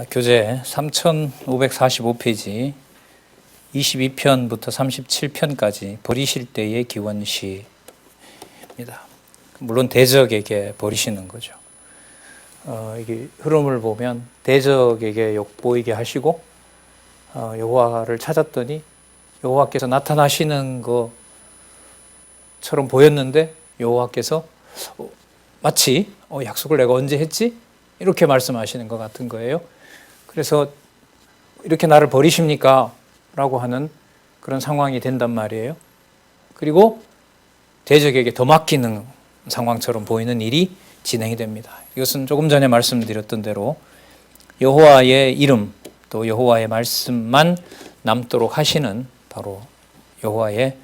교재 3545페이지 22편부터 37편까지 버리실 때의 기원시입니다. 물론 대적에게 버리시는 거죠. 이게 흐름을 보면 대적에게 욕보이게 하시고 여호와를 찾았더니 여호와께서 나타나시는 것처럼 보였는데 여호와께서 마치 약속을 내가 언제 했지? 이렇게 말씀하시는 것 같은 거예요. 그래서 이렇게 나를 버리십니까? 라고 하는 그런 상황이 된단 말이에요. 그리고 대적에게 더 맡기는 상황처럼 보이는 일이 진행이 됩니다. 이것은 조금 전에 말씀드렸던 대로 여호와의 이름 또 여호와의 말씀만 남도록 하시는 바로 여호와의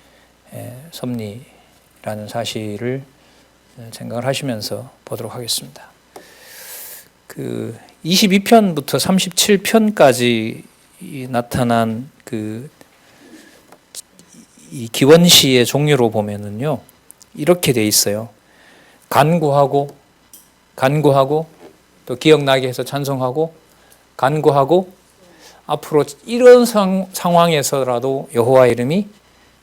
섭리라는 사실을 생각을 하시면서 보도록 하겠습니다. 22편부터 37편까지 나타난 이 기원시의 종류로 보면은요, 이렇게 돼 있어요. 간구하고 또 기억나게 해서 찬송하고 간구하고 앞으로 이런 상황에서라도 여호와 이름이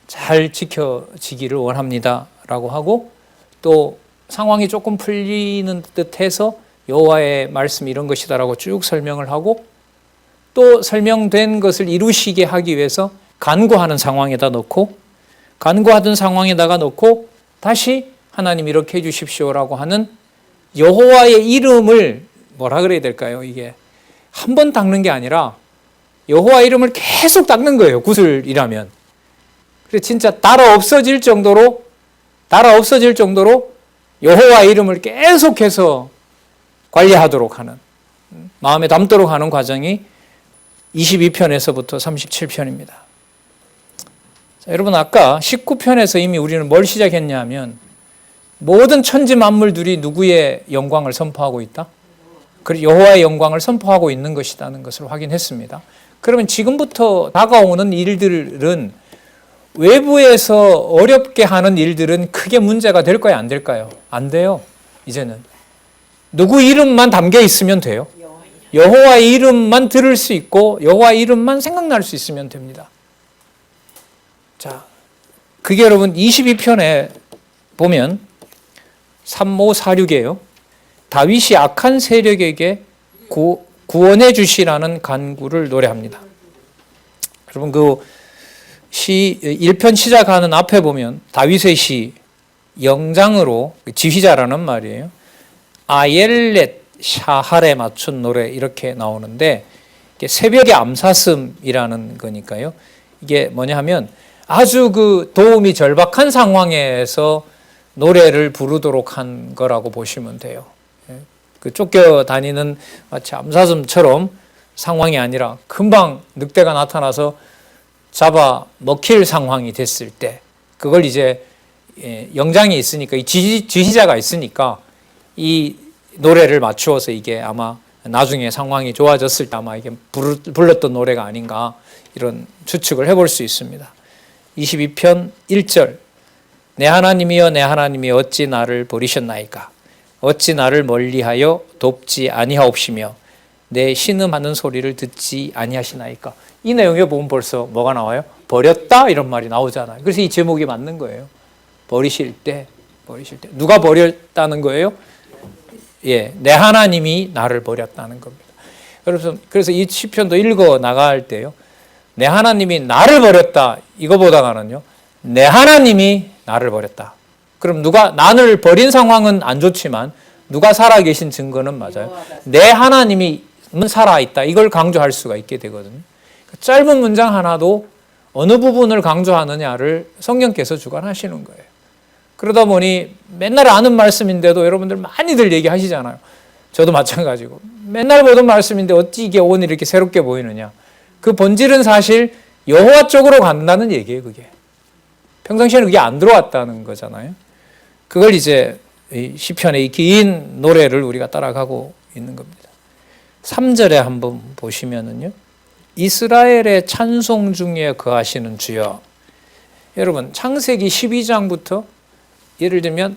잘 지켜지기를 원합니다라고 하고 또 상황이 조금 풀리는 듯해서 여호와의 말씀 이런 것이다라고 쭉 설명을 하고 또 설명된 것을 이루시게 하기 위해서 간구하는 상황에다 넣고 간구하던 상황에다가 넣고 다시 하나님 이렇게 해 주십시오라고 하는 여호와의 이름을 뭐라 그래야 될까요? 이게 한 번 닦는 게 아니라 여호와 이름을 계속 닦는 거예요. 구슬이라면. 그래서 진짜 달아 없어질 정도로 여호와 이름을 계속해서 관리하도록 하는, 마음에 담도록 하는 과정이 22편에서부터 37편입니다. 자, 여러분 아까 19편에서 이미 우리는 뭘 시작했냐 하면 모든 천지 만물들이 누구의 영광을 선포하고 있다? 그리고 여호와의 영광을 선포하고 있는 것이라는 것을 확인했습니다. 그러면 지금부터 다가오는 일들은 외부에서 어렵게 하는 일들은 크게 문제가 될 거야, 안 될까요? 안 돼요. 이제는 누구 이름만 담겨 있으면 돼요. 여호와의 이름만 들을 수 있고 여호와의 이름만 생각날 수 있으면 됩니다. 자, 그게 여러분 22편에 보면 3546이에요. 다윗이 악한 세력에게 구원해 주시라는 간구를 노래합니다. 여러분 그 시 1편 시작하는 앞에 보면 다윗의 시 영장으로 지휘자라는 말이에요. 아옐렛 샤할에 맞춘 노래 이렇게 나오는데 이게 새벽의 암사슴이라는 거니까요. 이게 뭐냐 하면 아주 도움이 절박한 상황에서 노래를 부르도록 한 거라고 보시면 돼요. 쫓겨다니는 마치 암사슴처럼 상황이 아니라 금방 늑대가 나타나서 잡아 먹힐 상황이 됐을 때 그걸 이제 영장이 있으니까 이 지휘자가 있으니까 이 노래를 맞추어서 이게 아마 나중에 상황이 좋아졌을 때 아마 이게 불렀던 노래가 아닌가 이런 추측을 해볼 수 있습니다. 22편 1절 내 하나님이여 내 하나님이 어찌 나를 버리셨나이까 어찌 나를 멀리하여 돕지 아니하옵시며 내 신음하는 소리를 듣지 아니하시나이까. 이 내용에 보면 벌써 뭐가 나와요? 버렸다 이런 말이 나오잖아요. 그래서 이 제목이 맞는 거예요. 버리실 때 누가 버렸다는 거예요? 내 하나님이 나를 버렸다는 겁니다. 그래서 이 시편도 읽어 나갈 때요. 내 하나님이 나를 버렸다 이거보다는요. 내 하나님이 나를 버렸다. 그럼 누가 나를 버린 상황은 안 좋지만 누가 살아계신 증거는 맞아요. 내 하나님이 살아있다. 이걸 강조할 수가 있게 되거든요. 짧은 문장 하나도 어느 부분을 강조하느냐를 성령께서 주관하시는 거예요. 그러다 보니 맨날 아는 말씀인데도 여러분들 많이들 얘기하시잖아요. 저도 마찬가지고. 맨날 보던 말씀인데 어찌 이게 오늘 이렇게 새롭게 보이느냐. 그 본질은 사실 여호와 쪽으로 간다는 얘기예요. 그게. 평상시에는 그게 안 들어왔다는 거잖아요. 그걸 이제 시편의 이 긴 노래를 우리가 따라가고 있는 겁니다. 3절에 한번 보시면은요. 이스라엘의 찬송 중에 거하시는 주여. 여러분 창세기 12장부터 예를 들면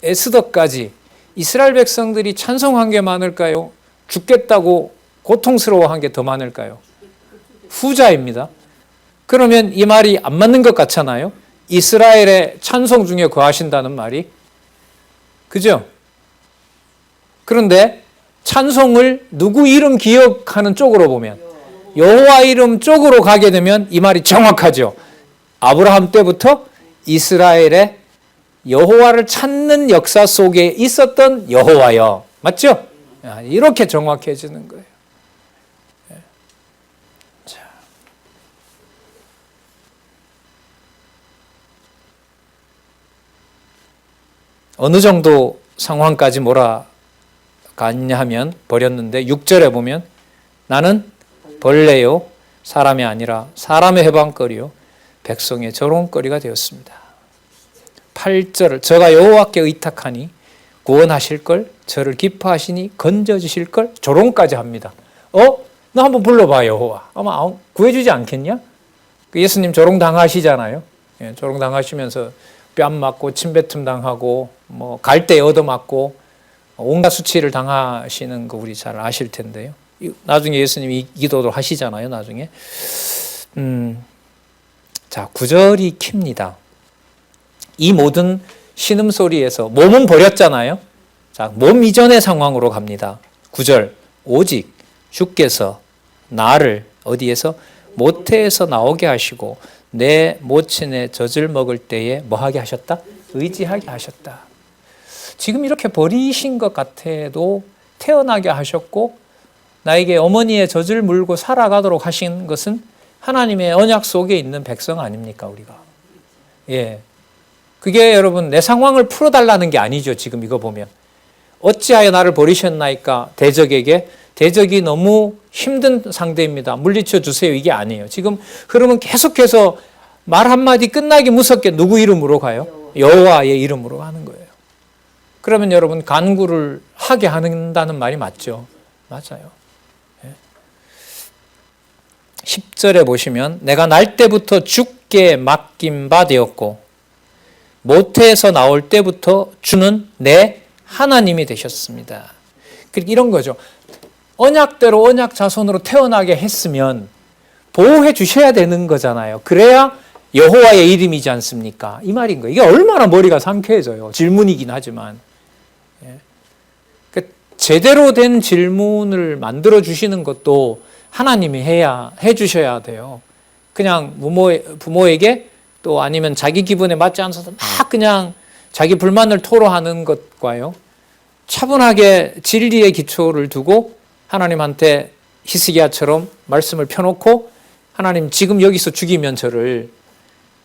에스더까지 이스라엘 백성들이 찬송한 게 많을까요? 죽겠다고 고통스러워한 게 더 많을까요? 후자입니다. 그러면 이 말이 안 맞는 것 같잖아요. 이스라엘의 찬송 중에 거하신다는 말이. 그죠? 그런데 찬송을 누구 이름 기억하는 쪽으로 보면, 여호와 이름 쪽으로 가게 되면 이 말이 정확하죠. 아브라함 때부터 이스라엘의 여호와를 찾는 역사 속에 있었던 여호와여. 맞죠? 이렇게 정확해지는 거예요. 자. 어느 정도 상황까지 몰아갔냐 하면 버렸는데 6절에 보면 나는 벌레요 사람이 아니라 사람의 해방거리요 백성의 조롱거리가 되었습니다. 8절 저가 여호와께 의탁하니 구원하실 걸 저를 기뻐하시니 건져주실 걸 조롱까지 합니다. 너 한번 불러봐 여호와. 아마 구해주지 않겠냐? 예수님 조롱 당하시잖아요. 예, 조롱 당하시면서 뺨 맞고 침뱉음 당하고 뭐 갈대 얻어맞고 온갖 수치를 당하시는 거 우리 잘 아실 텐데요. 나중에 예수님이 기도도 하시잖아요. 나중에 자 9절이 킵니다. 이 모든 신음소리에서 몸은 버렸잖아요. 자, 몸 이전의 상황으로 갑니다. 9절 오직 주께서 나를 어디에서 모태에서 나오게 하시고 내 모친의 젖을 먹을 때에 뭐하게 하셨다? 의지하게 하셨다. 지금 이렇게 버리신 것 같아도 태어나게 하셨고 나에게 어머니의 젖을 물고 살아가도록 하신 것은 하나님의 언약 속에 있는 백성 아닙니까 우리가? 예, 그게 여러분 내 상황을 풀어달라는 게 아니죠. 지금 이거 보면 어찌하여 나를 버리셨나이까 대적에게 대적이 너무 힘든 상대입니다. 물리쳐 주세요. 이게 아니에요. 지금 흐름은 계속해서 말 한마디 끝나기 무섭게 누구 이름으로 가요? 여호와의 이름으로 가는 거예요. 그러면 여러분 간구를 하게 한다는 말이 맞죠? 맞아요. 10절에 보시면 내가 날 때부터 주께 맡긴 바 되었고 모태에서 나올 때부터 주는 내 하나님이 되셨습니다. 이런 거죠. 언약대로 언약 자손으로 태어나게 했으면 보호해 주셔야 되는 거잖아요. 그래야 여호와의 이름이지 않습니까? 이 말인 거예요. 이게 얼마나 머리가 상쾌해져요. 질문이긴 하지만. 제대로 된 질문을 만들어 주시는 것도 하나님이 해 주셔야 돼요. 그냥 부모에게 또 아니면 자기 기분에 맞지 않아서 막 그냥 자기 불만을 토로하는 것과요. 차분하게 진리의 기초를 두고 하나님한테 히스기야처럼 말씀을 펴놓고 하나님 지금 여기서 죽이면 저를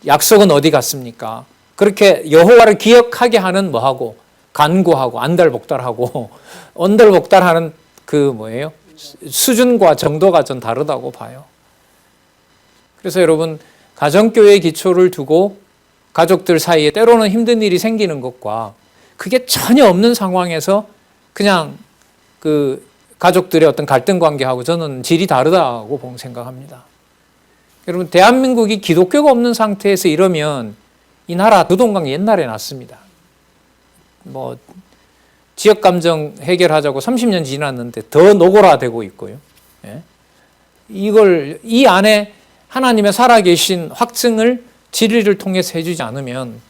약속은 어디 갔습니까? 그렇게 여호와를 기억하게 하는 뭐하고 간구하고 안달복달하고 언달복달하는 그 뭐예요? 수준과 정도가 좀 다르다고 봐요. 그래서 여러분 가정교회의 기초를 두고 가족들 사이에 때로는 힘든 일이 생기는 것과 그게 전혀 없는 상황에서 그냥 그 가족들의 어떤 갈등 관계하고 저는 질이 다르다고 생각합니다. 여러분 대한민국이 기독교가 없는 상태에서 이러면 이 나라 노동강 옛날에 났습니다. 뭐 지역감정 해결하자고 30년 지났는데 더 노골화되고 있고요. 예? 이걸 이 안에 하나님의 살아계신 확증을 진리를 통해서 해주지 않으면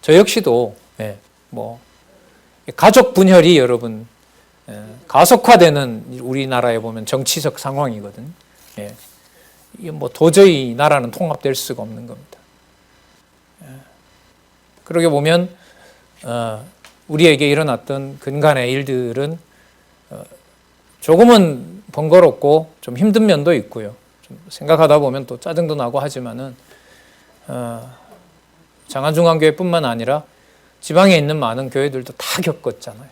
저 역시도 뭐 가족 분열이 여러분 가속화되는 우리나라에 보면 정치적 상황이거든요. 이게 뭐 도저히 나라는 통합될 수가 없는 겁니다. 그러게 보면 우리에게 일어났던 근간의 일들은 조금은 번거롭고 좀 힘든 면도 있고요. 좀 생각하다 보면 또 짜증도 나고 하지만은 장안중앙교회뿐만 아니라 지방에 있는 많은 교회들도 다 겪었잖아요.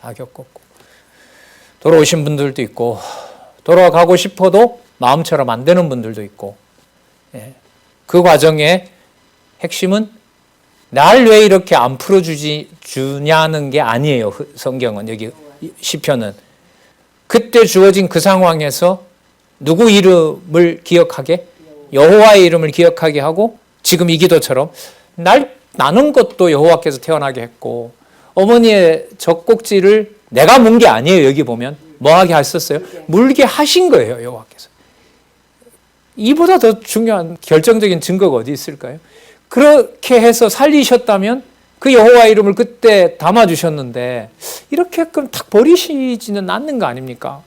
다 겪었고 돌아오신 분들도 있고 돌아가고 싶어도 마음처럼 안 되는 분들도 있고 그 과정의 핵심은 날 왜 이렇게 안 풀어주냐는 게 아니에요. 성경은 여기 시편은 그때 주어진 그 상황에서 누구 이름을 기억하게? 여호와의 이름을 기억하게 하고 지금 이 기도처럼 날 나는 것도 여호와께서 태어나게 했고 어머니의 젖꼭지를 내가 문 게 아니에요. 여기 보면 뭐하게 하셨어요? 물게 하신 거예요, 여호와께서. 이보다 더 중요한 결정적인 증거가 어디 있을까요? 그렇게 해서 살리셨다면 그 여호와 이름을 그때 담아주셨는데 이렇게 그럼 탁 버리시지는 않는 거 아닙니까?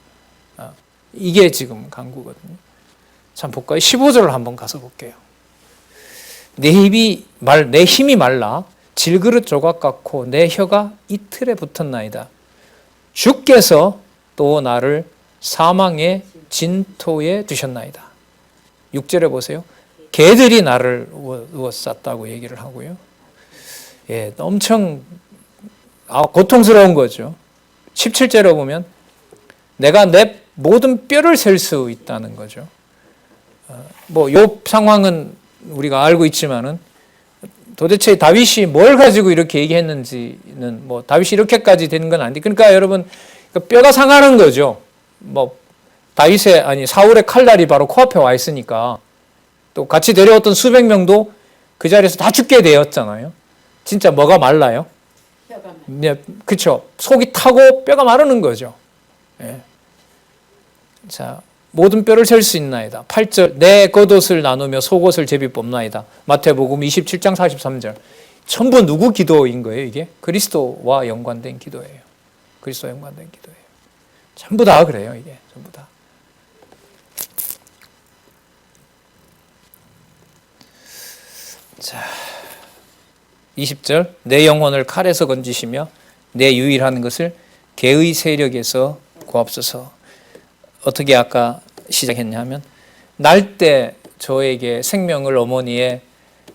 이게 지금 간구거든요. 참 볼까요? 15절을 한번 가서 볼게요. 내 힘이 말라 질그릇 조각 같고 내 혀가 이틀에 붙었나이다. 주께서 또 나를 사망의 진토에 두셨나이다. 6절에 보세요. 개들이 나를 으워쌌다고 얘기를 하고요. 예, 엄청 고통스러운 거죠. 17절에 보면 내가 내 모든 뼈를 셀 수 있다는 거죠. 요 상황은 우리가 알고 있지만은 도대체 다윗이 뭘 가지고 이렇게 얘기했는지는 다윗이 이렇게까지 되는 건 아닌데, 그러니까 여러분 뼈가 상하는 거죠. 사울의 칼날이 바로 코앞에 와 있으니까 또 같이 데려왔던 수백 명도 그 자리에서 다 죽게 되었잖아요. 진짜 뭐가 말라요? 뼈가 네, 그렇죠. 속이 타고 뼈가 마르는 거죠. 예. 자, 모든 뼈를 셀 수 있나이다. 8절 내 겉옷을 나누며 속옷을 제비 뽑나이다. 마태복음 27장 43절. 전부 누구 기도인 거예요, 이게? 그리스도와 연관된 기도예요. 그리스도와 연관된 기도예요. 전부 다 그래요, 이게. 전부 다. 자, 20절 내 영혼을 칼에서 건지시며 내 유일한 것을 개의 세력에서 구하옵소서. 어떻게 아까 시작했냐 하면 날 때 저에게 생명을 어머니의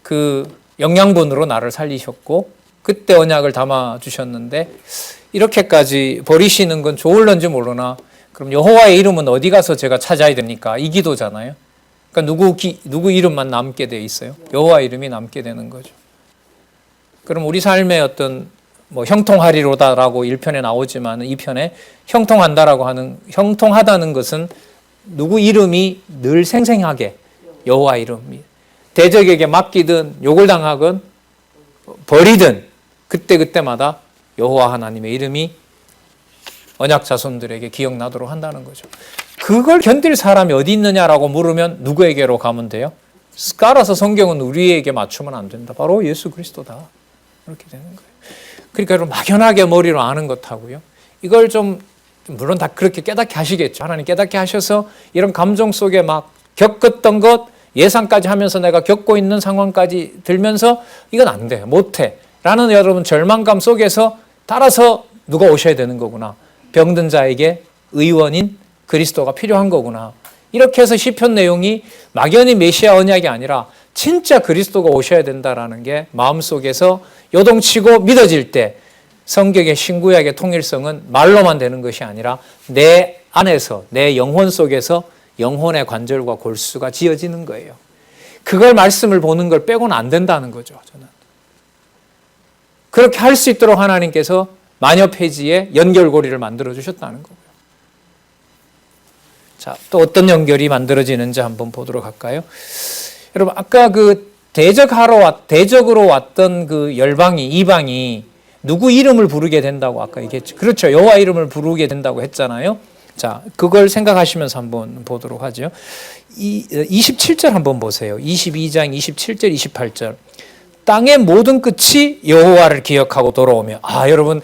그 영양분으로 나를 살리셨고 그때 언약을 담아 주셨는데 이렇게까지 버리시는 건 좋을런지 모르나 그럼 여호와의 이름은 어디 가서 제가 찾아야 됩니까? 이 기도잖아요. 그러니까 누구 이름만 남게 돼 있어요? 여호와 이름이 남게 되는 거죠. 그럼 우리 삶의 어떤 형통하리로다라고 1편에 나오지만 2편에 형통하다는 것은 누구 이름이 늘 생생하게 여호와 이름이 대적에게 맡기든 욕을 당하건 버리든 그때마다 여호와 하나님의 이름이 언약 자손들에게 기억나도록 한다는 거죠. 그걸 견딜 사람이 어디 있느냐라고 물으면 누구에게로 가면 돼요? 따라서 성경은 우리에게 맞추면 안 된다. 바로 예수 그리스도다. 이렇게 되는 거예요. 그러니까 여러분 막연하게 머리로 아는 것하고요. 이걸 좀 물론 다 그렇게 깨닫게 하시겠죠. 하나님 깨닫게 하셔서 이런 감정 속에 막 겪었던 것 예상까지 하면서 내가 겪고 있는 상황까지 들면서 이건 안 돼. 못해. 라는 여러분 절망감 속에서 따라서 누가 오셔야 되는 거구나. 병든 자에게 의원인 그리스도가 필요한 거구나. 이렇게 해서 시편 내용이 막연히 메시아 언약이 아니라 진짜 그리스도가 오셔야 된다라는 게 마음속에서 요동치고 믿어질 때 성경의 신구약의 통일성은 말로만 되는 것이 아니라 내 안에서 내 영혼 속에서 영혼의 관절과 골수가 지어지는 거예요. 그걸 말씀을 보는 걸 빼고는 안 된다는 거죠. 저는 그렇게 할 수 있도록 하나님께서 마녀 폐지의 연결고리를 만들어 주셨다는 거고요. 자, 또 어떤 연결이 만들어지는지 한번 보도록 할까요? 여러분 아까 그 대적으로 왔던 그 열방이 이방이 누구 이름을 부르게 된다고 아까 얘기했죠. 그렇죠. 여호와 이름을 부르게 된다고 했잖아요. 자, 그걸 생각하시면서 한번 보도록 하죠. 27절 한번 보세요. 22장 27절 28절. 땅의 모든 끝이 여호와를 기억하고 돌아오며. 여러분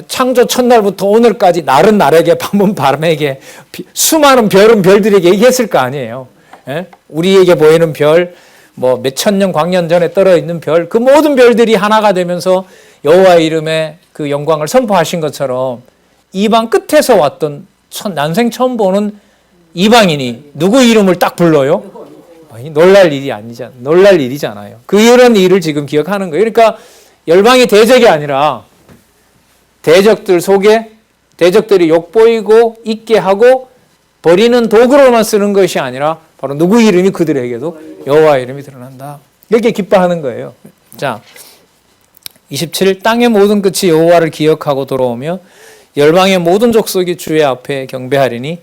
창조 첫날부터 오늘까지 날은 날에게 밤은 밤에게 수많은 별은 별들에게 얘기했을 거 아니에요. 예? 우리에게 보이는 별, 몇 천년 광년 전에 떨어 있는 별, 그 모든 별들이 하나가 되면서 여호와의 이름의 그 영광을 선포하신 것처럼 이방 끝에서 왔던 난생 처음 보는 이방인이 누구 이름을 딱 불러요? 놀랄 일이잖아요. 이런 일을 지금 기억하는 거예요. 그러니까 열방이 대적이 아니라 대적들 속에 대적들이 욕보이고 있게 하고 버리는 도구로만 쓰는 것이 아니라 바로 누구 이름이 그들에게도 여호와 이름이 드러난다. 이렇게 기뻐하는 거예요. 자, 27 땅의 모든 끝이 여호와를 기억하고 돌아오며 열방의 모든 족속이 주의 앞에 경배하리니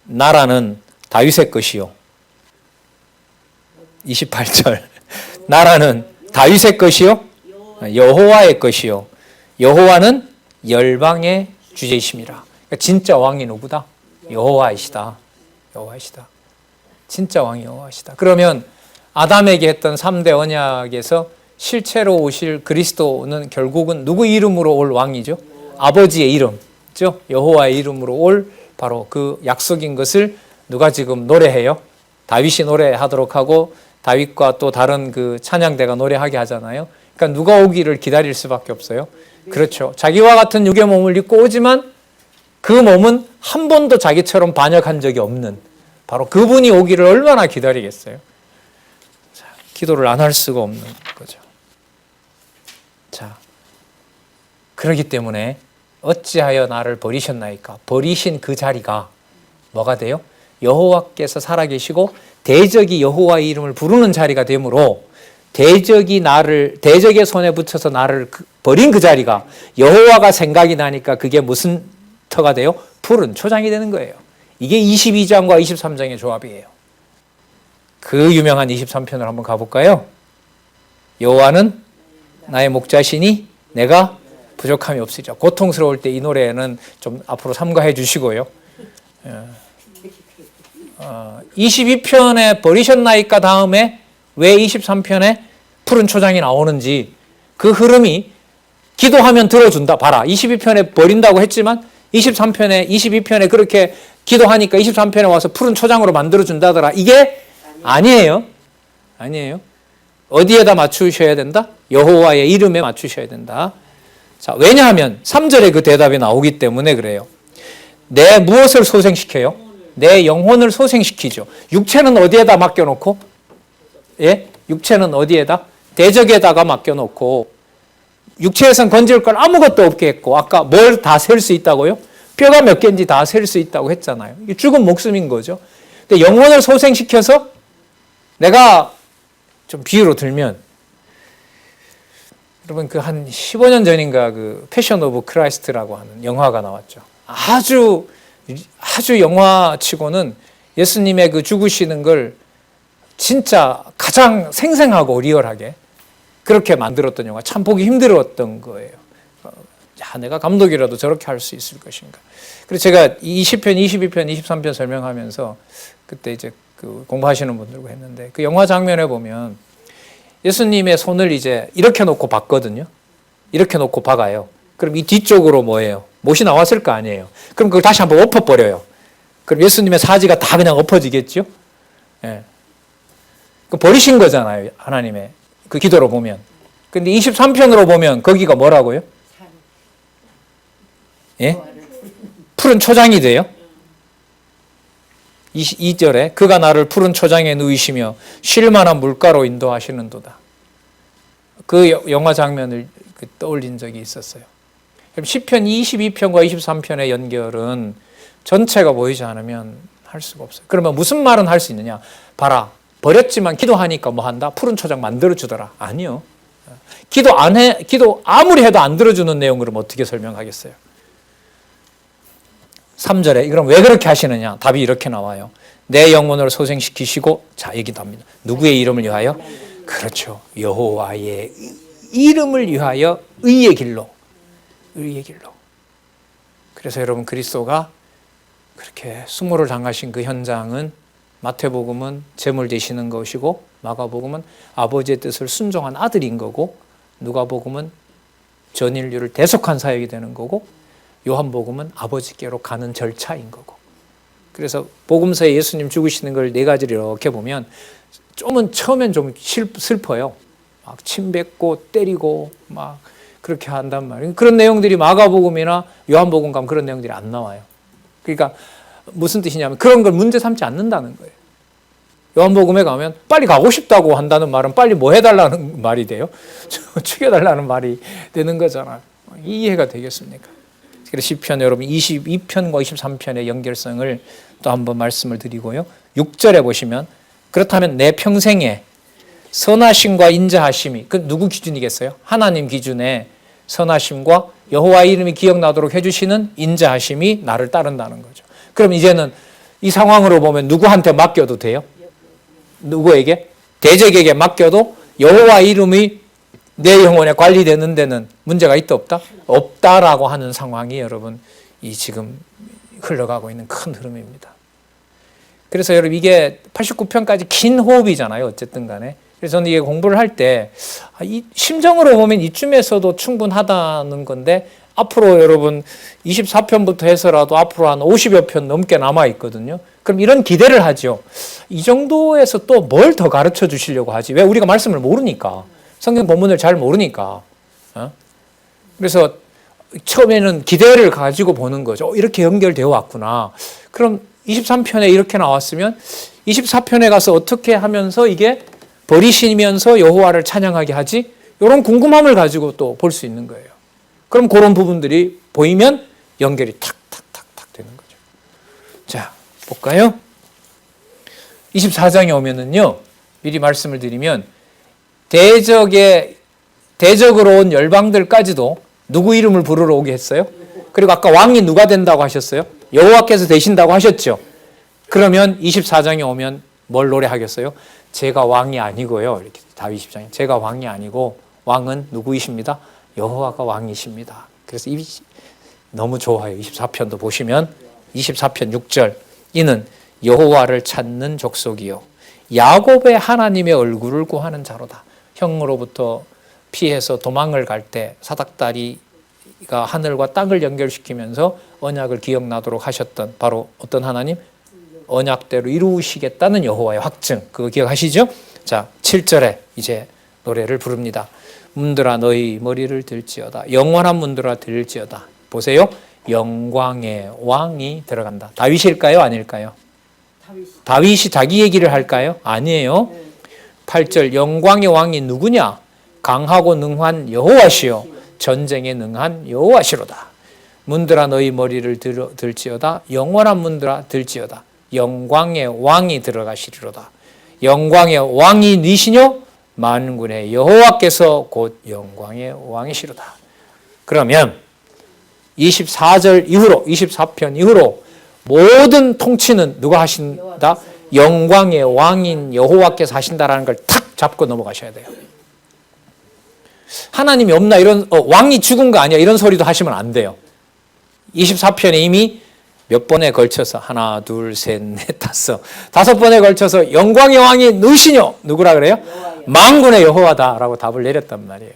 나라는 다윗의 것이요. 28절 나라는 다윗의 것이요 여호와의 것이요 여호와는 열방의 주제이심이라. 그러니까 진짜 왕이 누구다? 여호와이시다. 여호와이시다. 진짜 왕이 여호와이시다. 그러면 아담에게 했던 3대 언약에서 실체로 오실 그리스도는 결국은 누구 이름으로 올 왕이죠? 아버지의 이름죠. 여호와의 이름으로 올 바로 그 약속인 것을 누가 지금 노래해요? 다윗이 노래하도록 하고 다윗과 또 다른 그 찬양대가 노래하게 하잖아요. 그러니까 누가 오기를 기다릴 수밖에 없어요. 그렇죠. 자기와 같은 육의 몸을 입고 오지만 그 몸은 한 번도 자기처럼 반역한 적이 없는 바로 그분이 오기를 얼마나 기다리겠어요. 자, 기도를 안 할 수가 없는 거죠. 자, 그렇기 때문에 어찌하여 나를 버리셨나이까? 버리신 그 자리가 뭐가 돼요? 여호와께서 살아계시고 대적이 여호와의 이름을 부르는 자리가 되므로 대적의 손에 붙여서 나를 버린 그 자리가 여호와가 생각이 나니까 그게 무슨 터가 돼요? 푸른 초장이 되는 거예요. 이게 22장과 23장의 조합이에요. 그 유명한 23편을 한번 가볼까요? 여호와는 나의 목자시니 내가 부족함이 없으리라. 고통스러울 때 이 노래는 좀 앞으로 삼가해 주시고요. 22편에 버리셨나이까 다음에 왜 23편에 푸른 초장이 나오는지 그 흐름이 기도하면 들어준다. 봐라. 22편에 버린다고 했지만 22편에 그렇게 기도하니까 23편에 와서 푸른 초장으로 만들어준다더라. 이게 아니에요. 아니에요. 어디에다 맞추셔야 된다? 여호와의 이름에 맞추셔야 된다. 자, 왜냐하면 3절에 그 대답이 나오기 때문에 그래요. 내 무엇을 소생시켜요? 내 영혼을 소생시키죠. 육체는 어디에다 맡겨놓고? 예? 육체는 어디에다? 대적에다가 맡겨놓고 육체에선 건질 걸 아무것도 없게 했고 아까 뭘 다 셀 수 있다고요? 뼈가 몇 개인지 다 셀 수 있다고 했잖아요. 이게 죽은 목숨인 거죠. 근데 영혼을 소생시켜서 내가 좀 비유로 들면 여러분 그 한 15년 전인가 그 패션 오브 크라이스트라고 하는 영화가 나왔죠. 아주 영화치고는 예수님의 그 죽으시는 걸 진짜 가장 생생하고 리얼하게 그렇게 만들었던 영화. 참 보기 힘들었던 거예요. 야, 내가 감독이라도 저렇게 할 수 있을 것인가. 그래서 제가 20편, 22편, 23편 설명하면서 그때 이제 그 공부하시는 분들과 했는데 그 영화 장면에 보면 예수님의 손을 이제 이렇게 놓고 박거든요. 이렇게 놓고 박아요. 그럼 이 뒤쪽으로 뭐예요? 못이 나왔을 거 아니에요. 그럼 그걸 다시 한번 엎어버려요. 그럼 예수님의 사지가 다 그냥 엎어지겠죠? 예. 그 버리신 거잖아요. 하나님의 그 기도로 보면. 근데 23편으로 보면 거기가 뭐라고요? 예? 푸른 초장이 돼요. 2절에 그가 나를 푸른 초장에 누이시며 쉴만한 물가로 인도하시는도다. 그 영화 장면을 떠올린 적이 있었어요. 그럼 10편, 22편과 23편의 연결은 전체가 보이지 않으면 할 수가 없어요. 그러면 무슨 말은 할 수 있느냐? 봐라. 버렸지만 기도하니까 뭐 한다? 푸른 초장 만들어주더라. 아니요. 기도 아무리 해도 안 들어주는 내용을 그럼 어떻게 설명하겠어요? 3절에 그럼 왜 그렇게 하시느냐? 답이 이렇게 나와요. 내 영혼을 소생시키시고 자 얘기도 합니다. 누구의 이름을 위하여? 그렇죠. 여호와의 이름을 위하여 의의 길로. 의의 길로. 그래서 여러분 그리스도가 그렇게 수모를 당하신 그 현장은 마태복음은 제물 되시는 것이고 마가복음은 아버지의 뜻을 순종한 아들인 거고 누가복음은 전 인류를 대속한 사역이 되는 거고 요한복음은 아버지께로 가는 절차인 거고. 그래서 복음서에 예수님 죽으시는 걸 네 가지를 이렇게 보면 처음엔 좀 슬퍼요. 막 침 뱉고 때리고 막 그렇게 한단 말이에요. 그런 내용들이 마가복음이나 요한복음 가면 그런 내용들이 안 나와요. 그러니까 무슨 뜻이냐면 그런 걸 문제 삼지 않는다는 거예요. 요한복음에 가면 빨리 가고 싶다고 한다는 말은 빨리 뭐 해달라는 말이 돼요? 죽여달라는 말이 되는 거잖아요. 이해가 되겠습니까? 그래서 시편 여러분 22편과 23편의 연결성을 또 한번 말씀을 드리고요. 6절에 보시면 그렇다면 내 평생에 선하심과 인자하심이 그 누구 기준이겠어요? 하나님 기준에 선하심과 여호와의 이름이 기억나도록 해주시는 인자하심이 나를 따른다는 거죠. 그럼 이제는 이 상황으로 보면 누구한테 맡겨도 돼요? 누구에게? 대적에게 맡겨도 여호와의 이름이 내 영혼에 관리되는 데는 문제가 있다 없다? 없다라고 하는 상황이 여러분 이 지금 흘러가고 있는 큰 흐름입니다. 그래서 여러분 이게 89편까지 긴 호흡이잖아요. 어쨌든 간에. 그래서 저는 이게 공부를 할 때 이 심정으로 보면 이쯤에서도 충분하다는 건데 앞으로 여러분 24편부터 해서라도 앞으로 한 50여 편 넘게 남아 있거든요. 그럼 이런 기대를 하죠. 이 정도에서 또 뭘 더 가르쳐 주시려고 하지? 왜? 우리가 말씀을 모르니까. 성경 본문을 잘 모르니까. 그래서 처음에는 기대를 가지고 보는 거죠. 이렇게 연결되어 왔구나. 그럼 23편에 이렇게 나왔으면 24편에 가서 어떻게 하면서 이게 버리시면서 여호와를 찬양하게 하지? 이런 궁금함을 가지고 또 볼 수 있는 거예요. 그럼 그런 부분들이 보이면 연결이 탁탁탁탁 되는 거죠. 자, 볼까요? 24장에 오면은요, 미리 말씀을 드리면 대적으로 온 열방들까지도 누구 이름을 부르러 오게 했어요? 그리고 아까 왕이 누가 된다고 하셨어요? 여호와께서 되신다고 하셨죠? 그러면 24장에 오면 뭘 노래하겠어요? 제가 왕이 아니고요. 이렇게 다윗 10장에 제가 왕이 아니고 왕은 누구이십니다? 여호와가 왕이십니다. 그래서 너무 좋아요. 24편도 보시면 24편 6절 이는 여호와를 찾는 족속이요 야곱의 하나님의 얼굴을 구하는 자로다. 형으로부터 피해서 도망을 갈 때 사닥다리가 하늘과 땅을 연결시키면서 언약을 기억나도록 하셨던 바로 어떤 하나님? 언약대로 이루시겠다는 여호와의 확증. 그거 기억하시죠? 자, 7절에 이제 노래를 부릅니다. 문들아 너희 머리를 들지어다. 영원한 문들아 들지어다. 보세요. 영광의 왕이 들어간다. 다윗일까요? 아닐까요? 다윗이 자기 얘기를 할까요? 아니에요. 8절 영광의 왕이 누구냐? 강하고 능한 여호와시요 전쟁에 능한 여호와시로다. 문들아 너희 머리를 들지어다. 영원한 문들아 들지어다. 영광의 왕이 들어가시리로다. 영광의 왕이 니시뇨? 만군의 여호와께서 곧 영광의 왕이시로다. 그러면 24절 이후로 24편 이후로 모든 통치는 누가 하신다? 영광의 왕인 여호와께서 하신다라는 걸 탁 잡고 넘어가셔야 돼요. 하나님이 없나 이런 왕이 죽은 거 아니야 이런 소리도 하시면 안 돼요. 24편에 이미 몇 번에 걸쳐서 하나 둘 셋 넷 다섯 번에 걸쳐서 영광의 왕이 누구시뇨? 누구라 그래요? 만군의 여호와다라고 답을 내렸단 말이에요.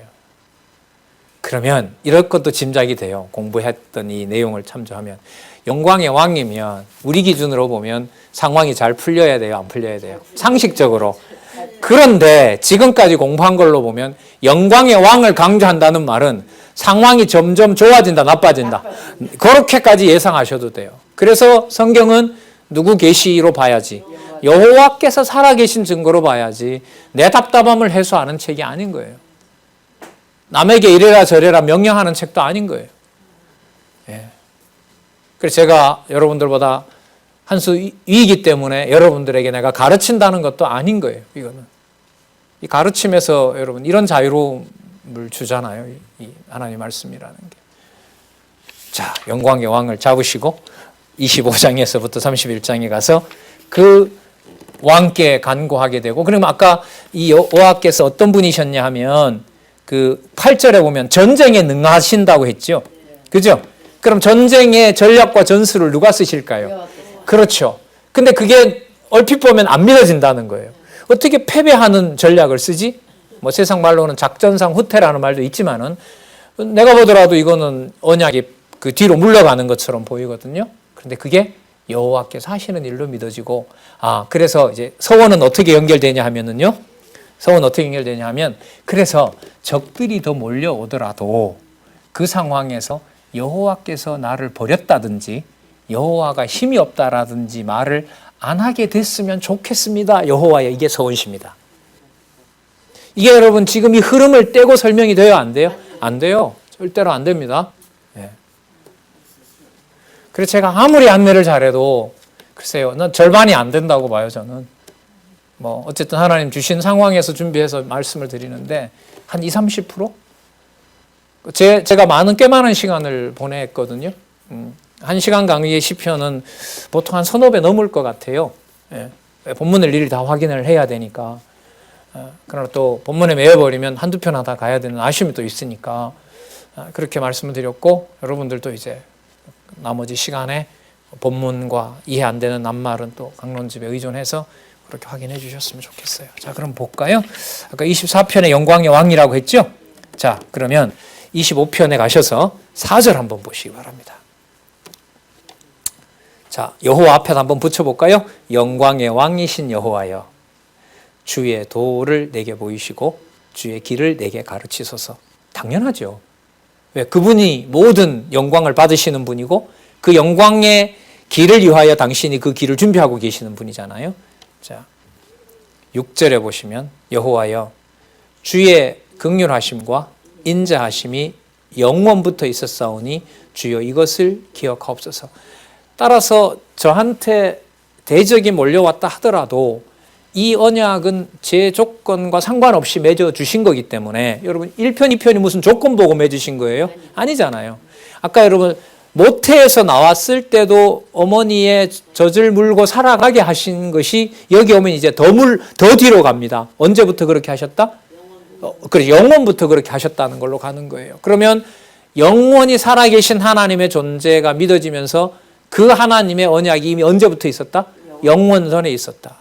그러면 이럴 것도 짐작이 돼요. 공부했던 이 내용을 참조하면 영광의 왕이면 우리 기준으로 보면 상황이 잘 풀려야 돼요? 안 풀려야 돼요? 상식적으로. 그런데 지금까지 공부한 걸로 보면 영광의 왕을 강조한다는 말은 상황이 점점 좋아진다, 나빠진다. 그렇게까지 예상하셔도 돼요. 그래서 성경은 누구 계시로 봐야지. 여호와께서 살아계신 증거로 봐야지. 내 답답함을 해소하는 책이 아닌 거예요. 남에게 이래라 저래라 명령하는 책도 아닌 거예요. 예. 그래서 제가 여러분들보다 한 수 위이기 때문에 여러분들에게 내가 가르친다는 것도 아닌 거예요. 이거는. 이 가르침에서 여러분 이런 자유로움을 주잖아요. 이 하나님의 말씀이라는 게. 자, 영광의 왕을 잡으시고 25장에서부터 31장에 가서 그 왕께 간구하게 되고 그러면 아까 이 여호와께서 어떤 분이셨냐 하면 그 8절에 보면 전쟁에 능하신다고 했죠. 그죠? 그럼 전쟁의 전략과 전술을 누가 쓰실까요? 그렇죠. 근데 그게 얼핏 보면 안 믿어진다는 거예요. 어떻게 패배하는 전략을 쓰지? 뭐 세상 말로는 작전상 후퇴라는 말도 있지만은 내가 보더라도 이거는 언약이 그 뒤로 물러가는 것처럼 보이거든요. 그런데 그게 여호와께서 하시는 일로 믿어지고 그래서 이제 서원은 어떻게 연결되냐 하면은요. 서원 어떻게 연결되냐 하면 그래서 적들이 더 몰려오더라도 그 상황에서 여호와께서 나를 버렸다든지 여호와가 힘이 없다라든지 말을 안 하게 됐으면 좋겠습니다. 여호와의 이게 서원시입니다. 이게 여러분 지금 이 흐름을 떼고 설명이 돼요? 안 돼요? 안 돼요. 절대로 안 됩니다. 예. 그래서 제가 아무리 안내를 잘해도 글쎄요. 난 절반이 안 된다고 봐요. 저는. 뭐 어쨌든 하나님 주신 상황에서 준비해서 말씀을 드리는데 한 20-30%? 제가 꽤 많은 시간을 보냈거든요. 1시간 강의의 시편은 보통 한 1,000배 넘을 것 같아요. 예. 본문을 일일이 다 확인을 해야 되니까. 그러나 또 본문에 매여버리면 한두 편 하다 가야 되는 아쉬움이 또 있으니까 그렇게 말씀을 드렸고 여러분들도 이제 나머지 시간에 본문과 이해 안 되는 낱말은 또 강론집에 의존해서 그렇게 확인해 주셨으면 좋겠어요. 자, 그럼 볼까요? 아까 24편의 영광의 왕이라고 했죠? 자, 그러면 25편에 가셔서 4절 한번 보시기 바랍니다. 자, 여호와 앞에 한번 붙여볼까요? 영광의 왕이신 여호와여, 주의 도를 내게 보이시고 주의 길을 내게 가르치소서. 당연하죠. 왜? 그분이 모든 영광을 받으시는 분이고 그 영광의 길을 위하여 당신이 그 길을 준비하고 계시는 분이잖아요. 자, 6절에 보시면 여호와여, 주의 긍휼하심과 인자하심이 영원부터 있었사오니 주여 이것을 기억하옵소서. 따라서 저한테 대적이 몰려왔다 하더라도 이 언약은 제 조건과 상관없이 맺어주신 거기 때문에 여러분 1편, 2편이 무슨 조건 보고 맺으신 거예요? 아니잖아요. 아까 여러분 모태에서 나왔을 때도 어머니의 젖을 물고 살아가게 하신 것이 여기 오면 이제 더 뒤로 갑니다. 언제부터 그렇게 하셨다? 그래, 영원부터 그렇게 하셨다는 걸로 가는 거예요. 그러면 영원히 살아계신 하나님의 존재가 믿어지면서 그 하나님의 언약이 이미 언제부터 있었다? 영원전에 있었다.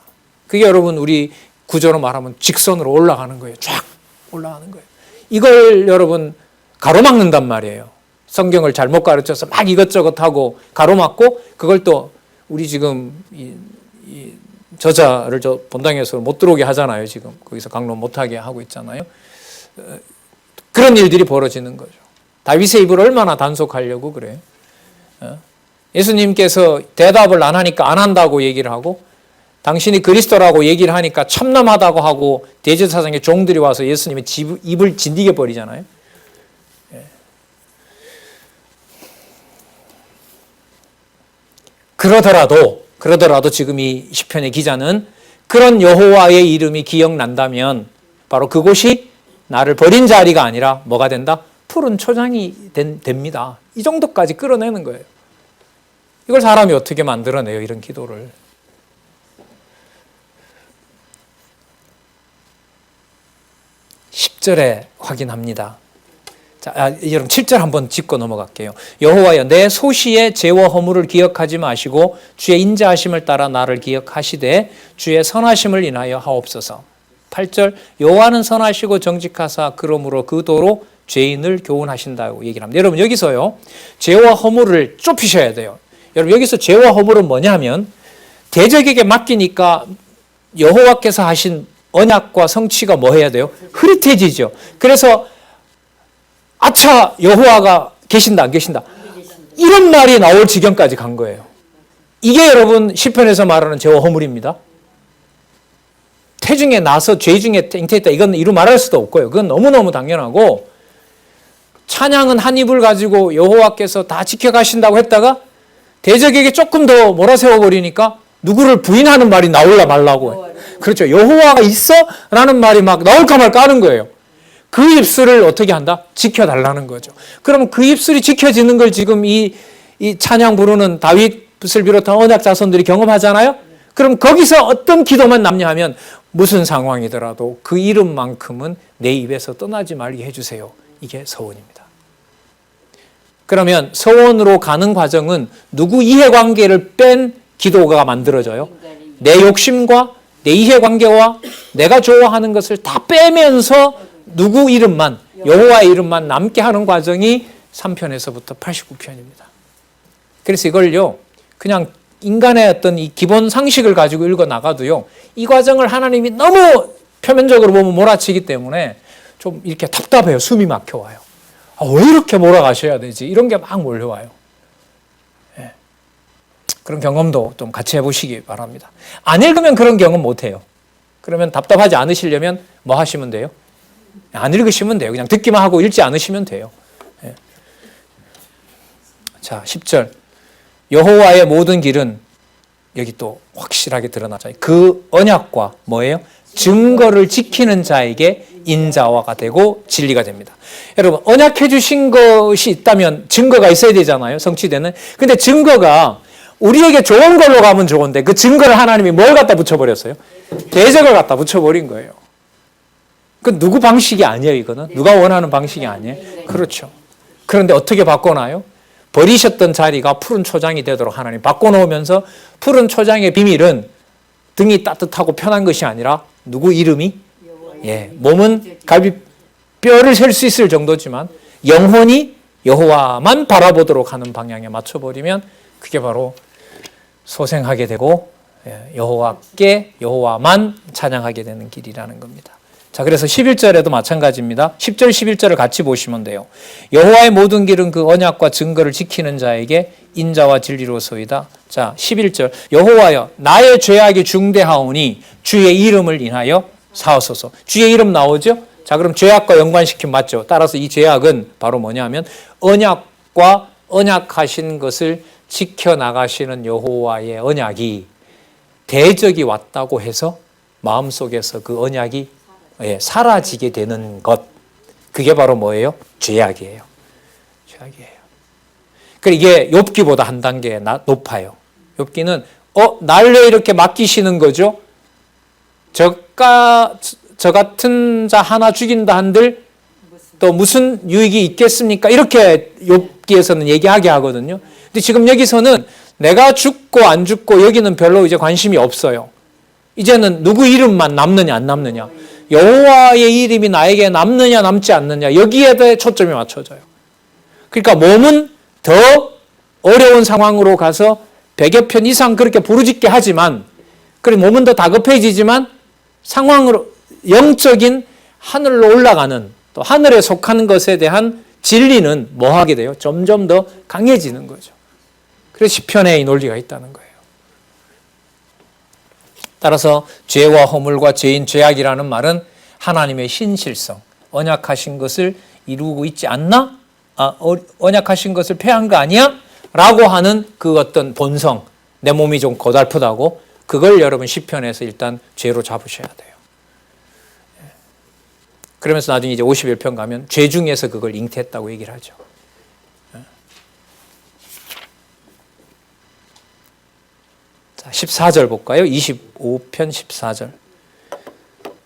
그게 여러분 우리 구조로 말하면 직선으로 올라가는 거예요. 쫙 올라가는 거예요. 이걸 여러분 가로막는단 말이에요. 성경을 잘못 가르쳐서 막 이것저것 하고 가로막고 그걸 또 우리 지금 이 저자를 저 본당에서 못 들어오게 하잖아요. 지금 거기서 강론 못하게 하고 있잖아요. 그런 일들이 벌어지는 거죠. 다윗의 입을 얼마나 단속하려고 그래. 예수님께서 대답을 안 하니까 안 한다고 얘기를 하고 당신이 그리스도라고 얘기를 하니까 참남하다고 하고 대제사장의 종들이 와서 예수님의 입을 진디게 버리잖아요. 그러더라도 지금 이 시편의 기자는 그런 여호와의 이름이 기억난다면 바로 그곳이 나를 버린 자리가 아니라 뭐가 된다? 푸른 초장이 됩니다. 이 정도까지 끌어내는 거예요. 이걸 사람이 어떻게 만들어내요? 이런 기도를. (10절에) 확인합니다. 자, 여러분 7절 한번 짚고 넘어갈게요. 여호와여, 내 소시의 죄와 허물을 기억하지 마시고 주의 인자하심을 따라 나를 기억하시되 주의 선하심을 인하여 하옵소서. 8절, 여호와는 선하시고 정직하사 그러므로 그 도로 죄인을 교훈하신다고 얘기를 합니다. 여러분 여기서요, 죄와 허물을 좁히셔야 돼요. 여러분 여기서 죄와 허물은 뭐냐면 대적에게 맡기니까 여호와께서 하신 언약과 성취가 뭐 해야 돼요? 흐릿해지죠. 그래서 아차, 여호와가 계신다 안 계신다 이런 말이 나올 지경까지 간 거예요. 이게 여러분 시편에서 말하는 죄와 허물입니다. 태중에 나서 죄 중에 잉태했다, 이건 이루 말할 수도 없고요. 그건 너무너무 당연하고, 찬양은 한 입을 가지고 여호와께서 다 지켜가신다고 했다가 대적에게 조금 더 몰아세워버리니까 누구를 부인하는 말이 나올라 말라고 해요. 그렇죠. 여호와가 있어? 라는 말이 막 나올까 말까 하는 거예요. 그 입술을 어떻게 한다? 지켜달라는 거죠. 그럼 그 입술이 지켜지는 걸 지금 이 찬양 부르는 다윗을 비롯한 언약 자손들이 경험하잖아요. 그럼 거기서 어떤 기도만 남냐 하면 무슨 상황이더라도 그 이름만큼은 내 입에서 떠나지 말게 해주세요. 이게 서원입니다. 그러면 서원으로 가는 과정은 누구 이해관계를 뺀 기도가 만들어져요. 내 욕심과 내 이해관계와 내가 좋아하는 것을 다 빼면서 누구 이름만, 여호와의 이름만 남게 하는 과정이 3편에서부터 89편입니다. 그래서 이걸요, 그냥 인간의 어떤 이 기본 상식을 가지고 읽어 나가도요, 이 과정을 하나님이 너무 표면적으로 보면 몰아치기 때문에 좀 이렇게 답답해요. 숨이 막혀와요. 왜 이렇게 몰아가셔야 되지? 이런 게 막 몰려와요. 예. 그런 경험도 좀 같이 해보시기 바랍니다. 안 읽으면 그런 경험 못해요. 그러면 답답하지 않으시려면 뭐 하시면 돼요? 안 읽으시면 돼요. 그냥 듣기만 하고 읽지 않으시면 돼요. 예. 자, 10절. 여호와의 모든 길은 여기 또 확실하게 드러나잖아요. 그 언약과 뭐예요? 증거를 지키는 자에게 인자화가 되고 진리가 됩니다. 여러분, 언약해 주신 것이 있다면 증거가 있어야 되잖아요. 성취되는. 근데 증거가 우리에게 좋은 걸로 가면 좋은데 그 증거를 하나님이 뭘 갖다 붙여버렸어요? 대적을 갖다 붙여버린 거예요. 그 누구 방식이 아니에요, 이거는? 누가 원하는 방식이 아니에요? 그렇죠. 그런데 어떻게 바꿔놔요? 버리셨던 자리가 푸른 초장이 되도록 하나님 바꿔놓으면서 푸른 초장의 비밀은 등이 따뜻하고 편한 것이 아니라 누구 이름이? 몸은 갈비뼈를 셀 수 있을 정도지만 영혼이 여호와만 바라보도록 하는 방향에 맞춰버리면 그게 바로 소생하게 되고 여호와께 여호와만 찬양하게 되는 길이라는 겁니다. 자, 그래서 11절에도 마찬가지입니다. 10절 11절을 같이 보시면 돼요. 여호와의 모든 길은 그 언약과 증거를 지키는 자에게 인자와 진리로소이다. 자, 11절 여호와여 나의 죄악이 중대하오니 주의 이름을 인하여 사하소서. 주의 이름 나오죠? 자, 그럼 죄악과 연관시키면 맞죠? 따라서 이 죄악은 바로 뭐냐면 언약과 언약하신 것을 지켜나가시는 여호와의 언약이 대적이 왔다고 해서 마음속에서 그 언약이 사라지게 되는 것. 그게 바로 뭐예요? 죄악이에요. 죄악이에요. 그러니까 이게 욥기보다 한 단계 높아요. 욥기는 날 왜 이렇게 맡기시는 거죠? 저 같은 자 하나 죽인다 한들 또 무슨 유익이 있겠습니까? 이렇게 욥기에서는 얘기하게 하거든요. 근데 지금 여기서는 내가 죽고 안 죽고 여기는 별로 이제 관심이 없어요. 이제는 누구 이름만 남느냐 안 남느냐, 여호와의 이름이 나에게 남느냐 남지 않느냐, 여기에 대해 초점이 맞춰져요. 그러니까 몸은 더 어려운 상황으로 가서 100여 편 이상 그렇게 부르짖게 하지만, 그리고 몸은 더 다급해지지만 상황으로 영적인 하늘로 올라가는, 또 하늘에 속하는 것에 대한 진리는 뭐 하게 돼요? 점점 더 강해지는 거죠. 그래서 시편에 이 논리가 있다는 거예요. 따라서 죄와 허물과 죄인 죄악이라는 말은 하나님의 신실성, 언약하신 것을 이루고 있지 않나? 언약하신 것을 폐한 거 아니야? 라고 하는 그 어떤 본성, 내 몸이 좀 고달프다고, 그걸 여러분 시편에서 일단 죄로 잡으셔야 돼요. 그러면서 나중에 이제 51편 가면 죄 중에서 그걸 잉태했다고 얘기를 하죠. 자, 14절 볼까요? 25편 14절.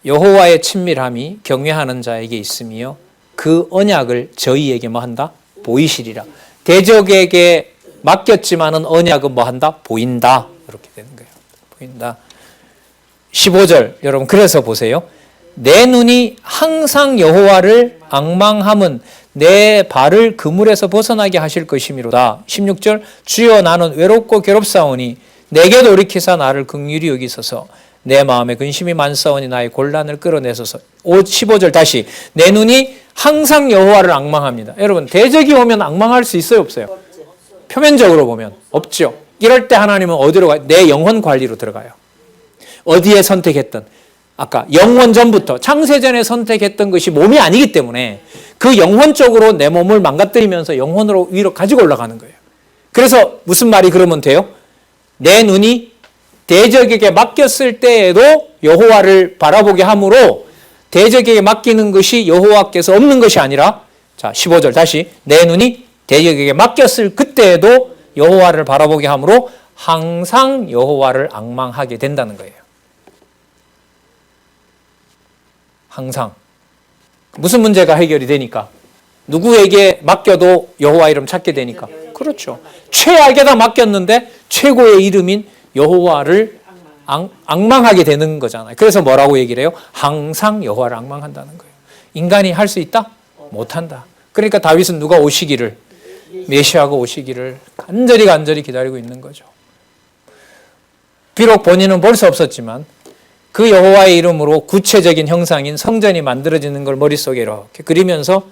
여호와의 친밀함이 경외하는 자에게 있으며 그 언약을 저희에게 뭐 한다? 보이시리라. 대적에게 맡겼지만은 언약은 뭐 한다? 보인다. 이렇게 되는 거예요. 보인다. 15절 여러분 그래서 보세요. 내 눈이 항상 여호와를 앙망함은 내 발을 그물에서 벗어나게 하실 것이미로다. 16절 주여 나는 외롭고 괴롭사오니 내게 돌이키사 나를 긍휼히 여기소서. 내 마음에 근심이 많사오니 나의 곤란을 끌어내소서. 15절 다시 내 눈이 항상 여호와를 앙망합니다. 여러분 대적이 오면 앙망할 수 있어요 없어요? 표면적으로 보면 없죠. 이럴 때 하나님은 어디로 가요? 내 영혼 관리로 들어가요. 어디에 선택했던, 아까 영원 전부터 창세전에 선택했던 것이 몸이 아니기 때문에 그 영혼 쪽으로 내 몸을 망가뜨리면서 영혼으로 위로 가지고 올라가는 거예요. 그래서 무슨 말이 그러면 돼요? 내 눈이 대적에게 맡겼을 때에도 여호와를 바라보게 하므로 대적에게 맡기는 것이 여호와께서 없는 것이 아니라, 자 15절 다시 내 눈이 대적에게 맡겼을 그때에도 여호와를 바라보게 하므로 항상 여호와를 앙망하게 된다는 거예요. 항상. 무슨 문제가 해결이 되니까? 누구에게 맡겨도 여호와 이름 찾게 되니까. 그렇죠. 최악에다 맡겼는데 최고의 이름인 여호와를 앙망하게 되는 거잖아요. 그래서 뭐라고 얘기를 해요? 항상 여호와를 앙망한다는 거예요. 인간이 할 수 있다? 못한다. 그러니까 다윗은 누가 오시기를, 메시아가 오시기를 간절히 기다리고 있는 거죠. 비록 본인은 볼 수 없었지만 그 여호와의 이름으로 구체적인 형상인 성전이 만들어지는 걸 머릿속에 이렇게 그리면서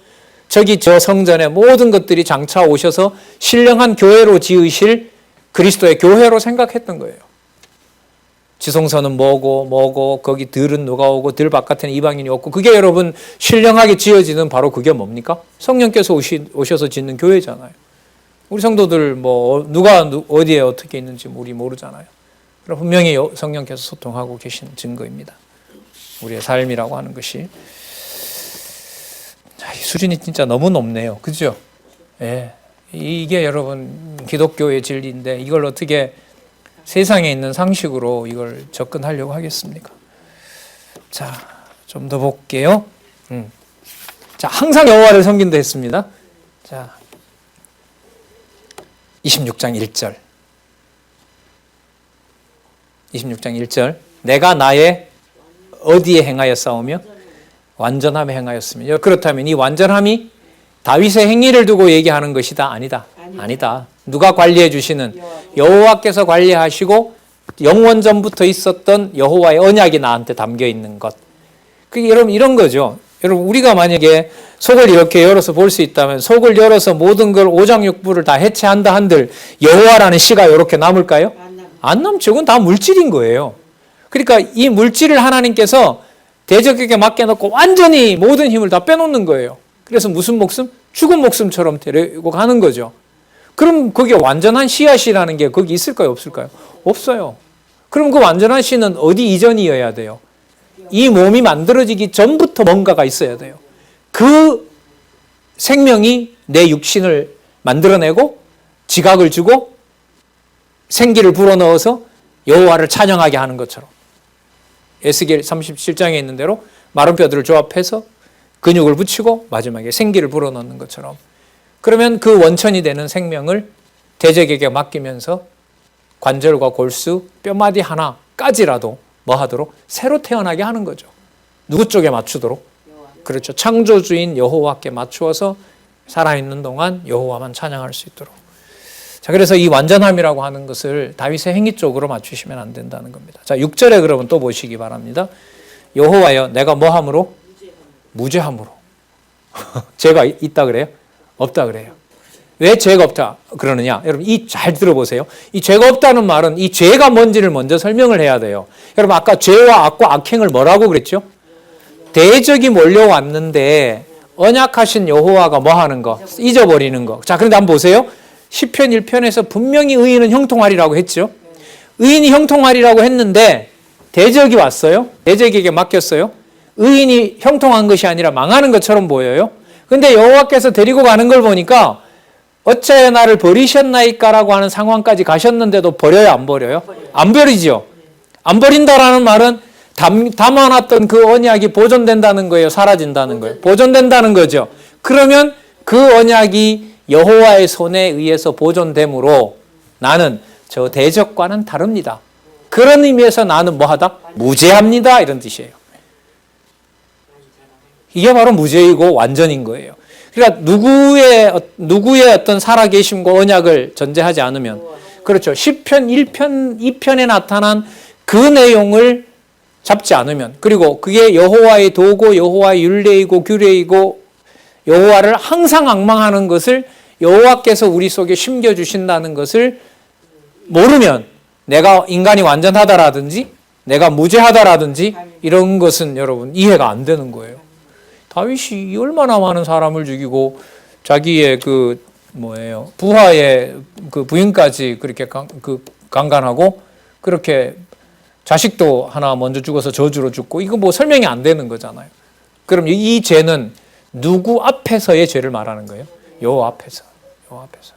저기 저 성전의 모든 것들이 장차 오셔서 신령한 교회로 지으실 그리스도의 교회로 생각했던 거예요. 지성소는 뭐고 거기 들은 누가 오고 들 바깥에는 이방인이 없고, 그게 여러분 신령하게 지어지는 바로 그게 뭡니까? 성령께서 오셔서 짓는 교회잖아요. 우리 성도들 뭐 누가 어디에 어떻게 있는지 우리 모르잖아요. 그럼 분명히 성령께서 소통하고 계신 증거입니다. 우리의 삶이라고 하는 것이. 이 수준이 진짜 너무 높네요. 그죠? 예. 이게 여러분 기독교의 진리인데 이걸 어떻게 세상에 있는 상식으로 이걸 접근하려고 하겠습니까? 자, 좀 더 볼게요. 자, 항상 여호와를 섬긴다 했습니다. 자, 26장 1절. 26장 1절. 내가 나의 어디에 행하여 싸우며 완전함에 행하였으며. 그렇다면 이 완전함이 다윗의 행위를 두고 얘기하는 것이다? 아니다. 아니다. 누가 관리해 주시는 여호와께서 관리하시고 영원전부터 있었던 여호와의 언약이 나한테 담겨 있는 것. 그게 여러분 이런 거죠. 여러분 우리가 만약에 속을 이렇게 열어서 볼 수 있다면 속을 열어서 모든 걸 오장육부를 다 해체한다 한들 여호와라는 씨가 이렇게 남을까요? 안 남죠. 그건 다 물질인 거예요. 그러니까 이 물질을 하나님께서 대적에게 맡겨놓고 완전히 모든 힘을 다 빼놓는 거예요. 그래서 무슨 목숨? 죽은 목숨처럼 데리고 가는 거죠. 그럼 거기에 완전한 씨앗이라는 게 거기 있을까요? 없을까요? 없어요. 그럼 그 완전한 씨는 어디 이전이어야 돼요? 이 몸이 만들어지기 전부터 뭔가가 있어야 돼요. 그 생명이 내 육신을 만들어내고 지각을 주고 생기를 불어넣어서 여호와를 찬양하게 하는 것처럼 에스겔 37장에 있는 대로 마른 뼈들을 조합해서 근육을 붙이고 마지막에 생기를 불어넣는 것처럼 그러면 그 원천이 되는 생명을 대적에게 맡기면서 관절과 골수, 뼈마디 하나까지라도 뭐 하도록? 새로 태어나게 하는 거죠. 누구 쪽에 맞추도록? 그렇죠. 창조주인 여호와께 맞추어서 살아있는 동안 여호와만 찬양할 수 있도록. 자, 그래서 이 완전함이라고 하는 것을 다윗의 행위 쪽으로 맞추시면 안 된다는 겁니다. 자, 6절에 그러면 또 보시기 바랍니다. 여호와여, 내가 뭐 함으로? 무죄함으로. 죄가 있다 그래요? 없다 그래요. 왜 죄가 없다 그러느냐? 여러분 이 잘 들어보세요. 이 죄가 없다는 말은 이 죄가 뭔지를 먼저 설명을 해야 돼요. 여러분 아까 죄와 악과 악행을 뭐라고 그랬죠? 대적이 몰려왔는데 언약하신 여호와가 뭐 하는 거? 잊어버리는 거. 자, 그런데 한번 보세요. 시편 1편에서 분명히 의인은 형통하리라고 했죠. 의인이 형통하리라고 했는데 대적이 왔어요. 대적에게 맡겼어요. 의인이 형통한 것이 아니라 망하는 것처럼 보여요. 근데 여호와께서 데리고 가는 걸 보니까 어찌하여 나를 버리셨나이까라고 하는 상황까지 가셨는데도 버려요, 안 버려요? 안 버리죠. 안 버린다라는 말은 담아놨던 그 언약이 보존된다는 거예요, 사라진다는 거예요? 보존된다는 거죠. 그러면 그 언약이 여호와의 손에 의해서 보존되므로 나는 저 대적과는 다릅니다. 그런 의미에서 나는 뭐하다? 무죄합니다, 이런 뜻이에요. 이게 바로 무죄이고 완전인 거예요. 그러니까 누구의 어떤 살아계심과 언약을 전제하지 않으면, 그렇죠. 시편 1편, 2편에 나타난 그 내용을 잡지 않으면, 그리고 그게 여호와의 도고 여호와의 율례이고 규례이고 여호와를 항상 앙망하는 것을 여호와께서 우리 속에 심겨주신다는 것을 모르면 내가 인간이 완전하다라든지 내가 무죄하다라든지 이런 것은 여러분 이해가 안 되는 거예요. 다윗이 얼마나 많은 사람을 죽이고 자기의 부하의 그 부인까지 그렇게 강간하고 그렇게 자식도 하나 먼저 죽어서 저주로 죽고 이거 뭐 설명이 안 되는 거잖아요. 그럼 이 죄는 누구 앞에서의 죄를 말하는 거예요? 여호와 앞에서. 여호와 앞에서.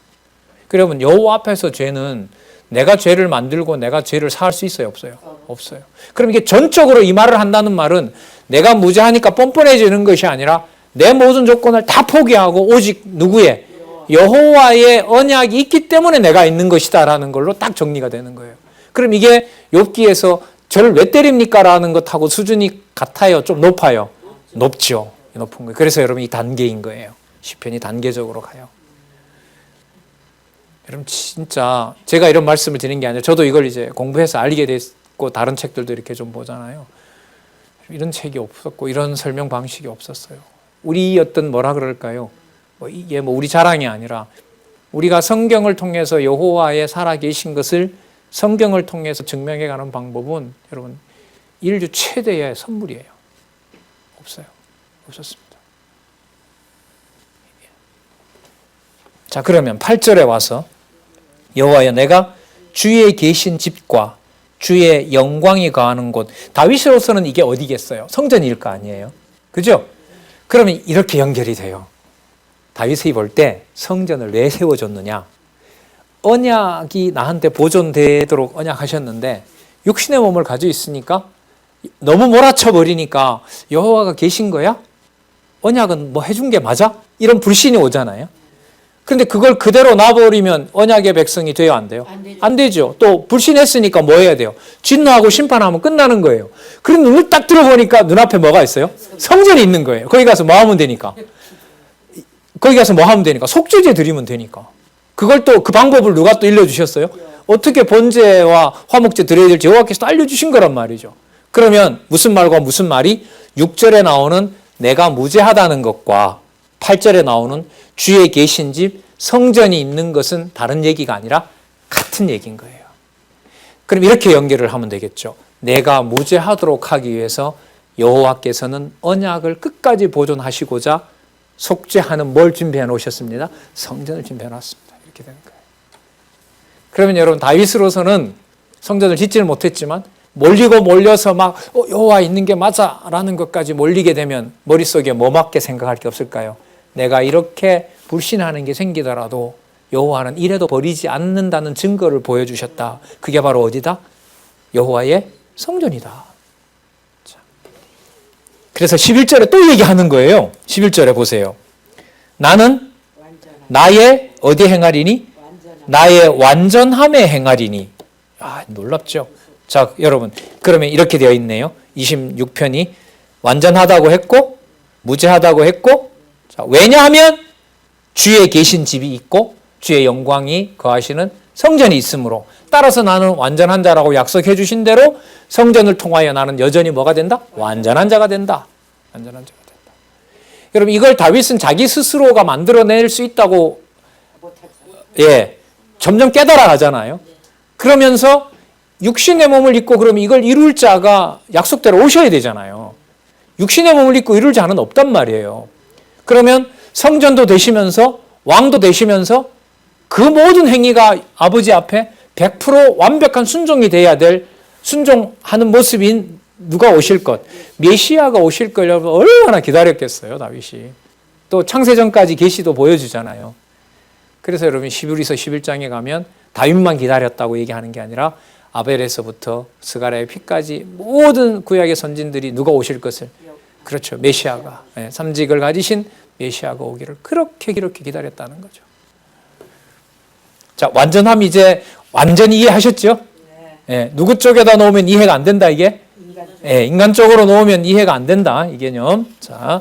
그러면 여호와 앞에서 죄는 내가 죄를 만들고 내가 죄를 사할 수 있어요? 없어요? 없어요. 그럼 이게 전적으로 이 말을 한다는 말은 내가 무죄하니까 뻔뻔해지는 것이 아니라 내 모든 조건을 다 포기하고 오직 누구의? 여호와의 언약이 있기 때문에 내가 있는 것이다라는 걸로 딱 정리가 되는 거예요. 그럼 이게 욥기에서 저를 왜 때립니까? 라는 것하고 수준이 같아요? 좀 높아요? 높죠. 높은 거예요. 그래서 여러분 이 단계인 거예요. 시편이 단계적으로 가요. 여러분 진짜 제가 이런 말씀을 드리는 게 아니라 저도 이걸 이제 공부해서 알게 됐고 다른 책들도 이렇게 좀 보잖아요. 이런 책이 없었고 이런 설명 방식이 없었어요. 우리 어떤 뭐라 그럴까요? 이게 우리 자랑이 아니라 우리가 성경을 통해서 여호와의 살아계신 것을 성경을 통해서 증명해가는 방법은 여러분 인류 최대의 선물이에요. 없어요. 없었습니다. 자, 그러면 8절에 와서 여호와여 내가 주의 계신 집과 주의 영광이 거하는 곳. 다윗으로서는 이게 어디겠어요? 성전일 거 아니에요. 그죠? 그러면 이렇게 연결이 돼요. 다윗이 볼 때 성전을 왜 세워줬느냐? 언약이 나한테 보존되도록 언약하셨는데 육신의 몸을 가지고 있으니까 너무 몰아쳐 버리니까 여호와가 계신 거야? 언약은 뭐 해준 게 맞아? 이런 불신이 오잖아요. 근데 그걸 그대로 놔버리면 언약의 백성이 돼요, 안 돼요? 안 되죠. 또 불신했으니까 뭐 해야 돼요? 진노하고 심판하면 끝나는 거예요. 그럼 눈을 딱 들어보니까 눈앞에 뭐가 있어요? 성전이 있는 거예요. 거기 가서 뭐 하면 되니까? 거기 가서 뭐 하면 되니까? 속죄제 드리면 되니까. 그걸 또 그 방법을 누가 또 일러주셨어요? 어떻게 번제와 화목제 드려야 될지 여호와께서 알려주신 거란 말이죠. 그러면 무슨 말과 무슨 말이 6절에 나오는 내가 무죄하다는 것과 8절에 나오는 주에 계신 집 성전이 있는 것은 다른 얘기가 아니라 같은 얘기인 거예요. 그럼 이렇게 연결을 하면 되겠죠. 내가 무죄하도록 하기 위해서 여호와께서는 언약을 끝까지 보존하시고자 속죄하는 뭘 준비해 놓으셨습니다? 성전을 준비해 놨습니다. 이렇게 되는 거예요. 그러면 여러분 다윗으로서는 성전을 짓지는 못했지만 몰려서 막 여호와 있는 게 맞아라는 것까지 몰리게 되면 머릿속에 뭐밖에 생각할 게 없을까요? 내가 이렇게 불신하는 게 생기더라도 여호와는 이래도 버리지 않는다는 증거를 보여주셨다. 그게 바로 어디다? 여호와의 성전이다. 자. 그래서 11절에 또 얘기하는 거예요. 11절에 보세요. 나는 나의 어디 행하리니? 나의 완전함에 행하리니. 아, 놀랍죠? 자, 여러분. 그러면 이렇게 되어 있네요. 26편이 완전하다고 했고 무죄하다고 했고 자, 왜냐하면 주에 계신 집이 있고 주의 영광이 거하시는 성전이 있으므로 따라서 나는 완전한 자라고 약속해 주신 대로 성전을 통하여 나는 여전히 뭐가 된다? 완전한 자가 된다. 완전한 자가 된다. 여러분 이걸 다윗은 자기 스스로가 만들어낼 수 있다고 점점 깨달아 가잖아요. 그러면서 육신의 몸을 입고 그러면 이걸 이룰 자가 약속대로 오셔야 되잖아요. 육신의 몸을 입고 이룰 자는 없단 말이에요. 그러면 성전도 되시면서 왕도 되시면서 그 모든 행위가 아버지 앞에 100% 완벽한 순종이 돼야 될 순종하는 모습인 누가 오실 것? 메시아가 오실 걸 여러분 얼마나 기다렸겠어요, 다윗이. 또 창세전까지 계시도 보여주잖아요. 그래서 여러분 히브리서 11장에 가면 다윗만 기다렸다고 얘기하는 게 아니라 아벨에서부터 스가랴의 피까지 모든 구약의 선진들이 누가 오실 것을 그렇죠. 메시아가 삼직을 가지신 메시아가 오기를 그렇게 기다렸다는 거죠. 자, 완전함 이제 완전히 이해하셨죠? 누구 쪽에다 놓으면 이해가 안 된다 이게? 인간 쪽으로 놓으면 이해가 안 된다 이 개념. 자,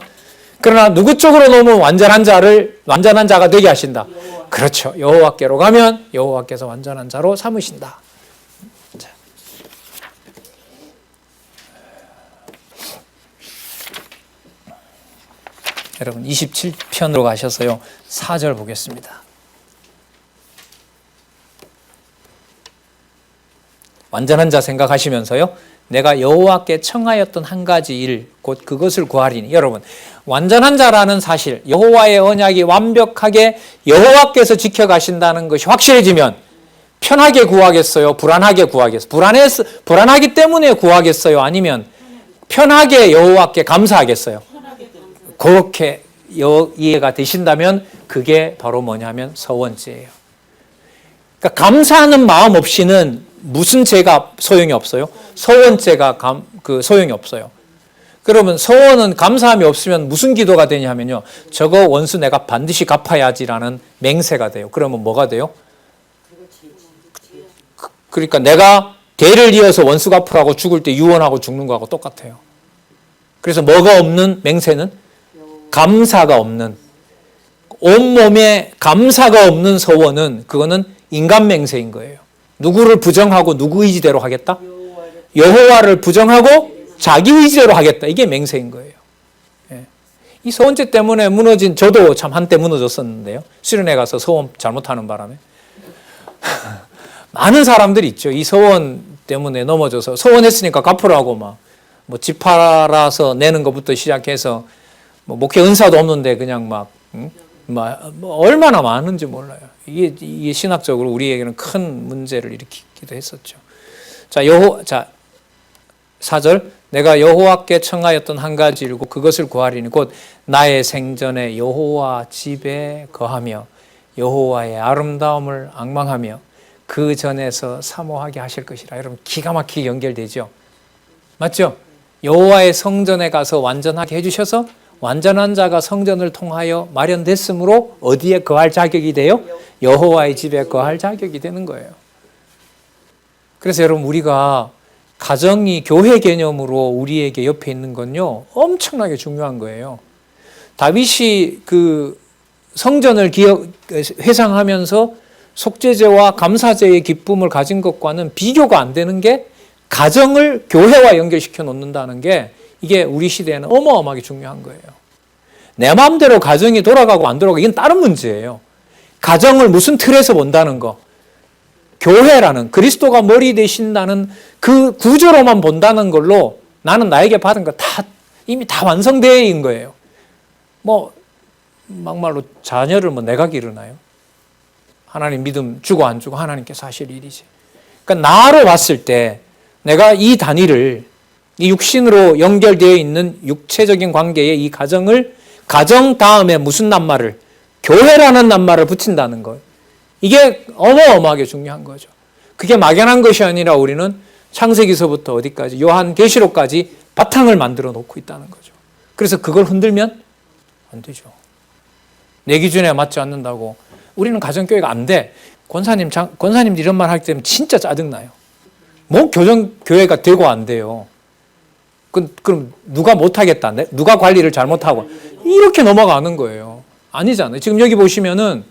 그러나 누구 쪽으로 놓으면 완전한 자가 되게 하신다. 그렇죠. 여호와께로 가면 여호와께서 완전한 자로 삼으신다. 자. 여러분 27편으로 가셔서요. 4절 보겠습니다. 완전한 자 생각하시면서요. 내가 여호와께 청하였던 한 가지 일 곧 그것을 구하리니. 여러분 완전한 자라는 사실 여호와의 언약이 완벽하게 여호와께서 지켜가신다는 것이 확실해지면 편하게 구하겠어요? 불안하게 구하겠어요? 불안하기 때문에 구하겠어요? 아니면 편하게 여호와께 감사하겠어요? 그렇게 이해가 되신다면 그게 바로 뭐냐면 서원죄예요. 그러니까 감사하는 마음 없이는 무슨 죄가 소용이 없어요? 서원죄가 소용이 없어요. 그러면 서원은 감사함이 없으면 무슨 기도가 되냐면요. 저거 원수 내가 반드시 갚아야지라는 맹세가 돼요. 그러면 뭐가 돼요? 그러니까 내가 대를 이어서 원수 갚으라고 죽을 때 유언하고 죽는 거하고 똑같아요. 그래서 뭐가 없는 맹세는? 감사가 없는, 온몸에 감사가 없는 서원은 그거는 인간 맹세인 거예요. 누구를 부정하고 누구 의지대로 하겠다? 여호와를 부정하고 자기 의지대로 하겠다. 이게 맹세인 거예요. 이 서원죄 때문에 무너진 저도 참 한때 무너졌었는데요. 수련회 가서 서원 잘못하는 바람에 많은 사람들이 있죠. 이 서원 때문에 넘어져서 서원했으니까 갚으라고 뭐 집 팔아서 내는 것부터 시작해서 뭐 목회 은사도 없는데 그냥 뭐 얼마나 많은지 몰라요. 이게 신학적으로 우리에게는 큰 문제를 일으키기도 했었죠. 자, 4절 내가 여호와께 청하였던 한 가지 일고 그것을 구하리니 곧 나의 생전에 여호와 집에 거하며 여호와의 아름다움을 앙망하며 그 전에서 사모하게 하실 것이라. 여러분 기가 막히게 연결되죠. 맞죠? 여호와의 성전에 가서 완전하게 해주셔서 완전한 자가 성전을 통하여 마련됐으므로 어디에 거할 자격이 돼요? 여호와의 집에 거할 자격이 되는 거예요. 그래서 여러분 우리가 가정이 교회 개념으로 우리에게 옆에 있는 건요 엄청나게 중요한 거예요. 다윗이 그 성전을 회상하면서 속죄제와 감사제의 기쁨을 가진 것과는 비교가 안 되는 게 가정을 교회와 연결시켜 놓는다는 게 이게 우리 시대에는 어마어마하게 중요한 거예요. 내 마음대로 가정이 돌아가고 안 돌아가고 이건 다른 문제예요. 가정을 무슨 틀에서 본다는 거, 교회라는 그리스도가 머리 되신다는 그 구조로만 본다는 걸로 나는 나에게 받은 거 다 이미 다 완성되어 있는 거예요. 뭐 막말로 자녀를 뭐 내가 기르나요? 하나님 믿음 주고 안 주고 하나님께서 하실 일이지. 그러니까 나로 봤을 때 내가 이 단위를 이 육신으로 연결되어 있는 육체적인 관계의 이 가정을 가정 다음에 무슨 낱말을 교회라는 낱말을 붙인다는 것. 이게 어마어마하게 중요한 거죠. 그게 막연한 것이 아니라 우리는 창세기서부터 어디까지 요한계시록까지 바탕을 만들어 놓고 있다는 거죠. 그래서 그걸 흔들면 안 되죠. 내 기준에 맞지 않는다고 우리는 가정교회가 안 돼. 권사님 이런 말 하기 때문에 진짜 짜증나요. 뭐 교회가 되고 안 돼요. 그럼 누가 못하겠다. 누가 관리를 잘못하고 이렇게 넘어가는 거예요. 아니잖아요. 지금 여기 보시면은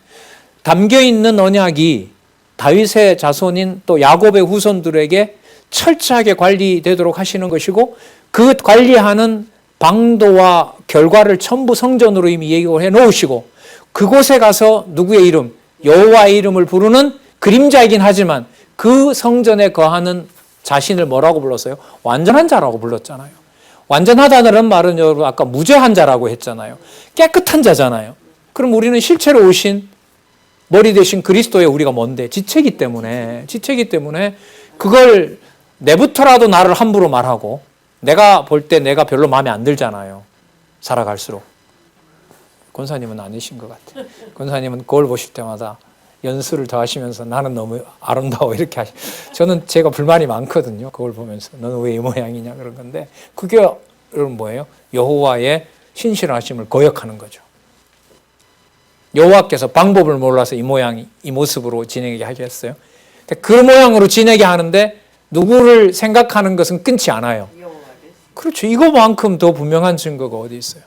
담겨있는 언약이 다윗의 자손인 또 야곱의 후손들에게 철저하게 관리되도록 하시는 것이고 그 관리하는 방도와 결과를 전부 성전으로 이미 예고를 해놓으시고 그곳에 가서 누구의 이름, 여호와의 이름을 부르는 그림자이긴 하지만 그 성전에 거하는 자신을 뭐라고 불렀어요? 완전한 자라고 불렀잖아요. 완전하다는 말은 여러분 아까 무죄한 자라고 했잖아요. 깨끗한 자잖아요. 그럼 우리는 실체로 오신 머리 대신 그리스도의 우리가 뭔데? 지체이기 때문에 그걸 내부터라도 나를 함부로 말하고 내가 볼 때 내가 별로 마음에 안 들잖아요. 살아갈수록. 권사님은 아니신 것 같아요. 권사님은 거울 보실 때마다 연수를 더 하시면서 나는 너무 아름다워 이렇게 하시. 저는 제가 불만이 많거든요. 거울 보면서 너는 왜 이 모양이냐 그런 건데 그게 여러분 뭐예요? 여호와의 신실하심을 거역하는 거죠. 여호와께서 방법을 몰라서 이 모양, 이 모습으로 지내게 하셨어요. 그 모양으로 지내게 하는데 누구를 생각하는 것은 끊지 않아요. 그렇죠. 이거만큼 더 분명한 증거가 어디 있어요?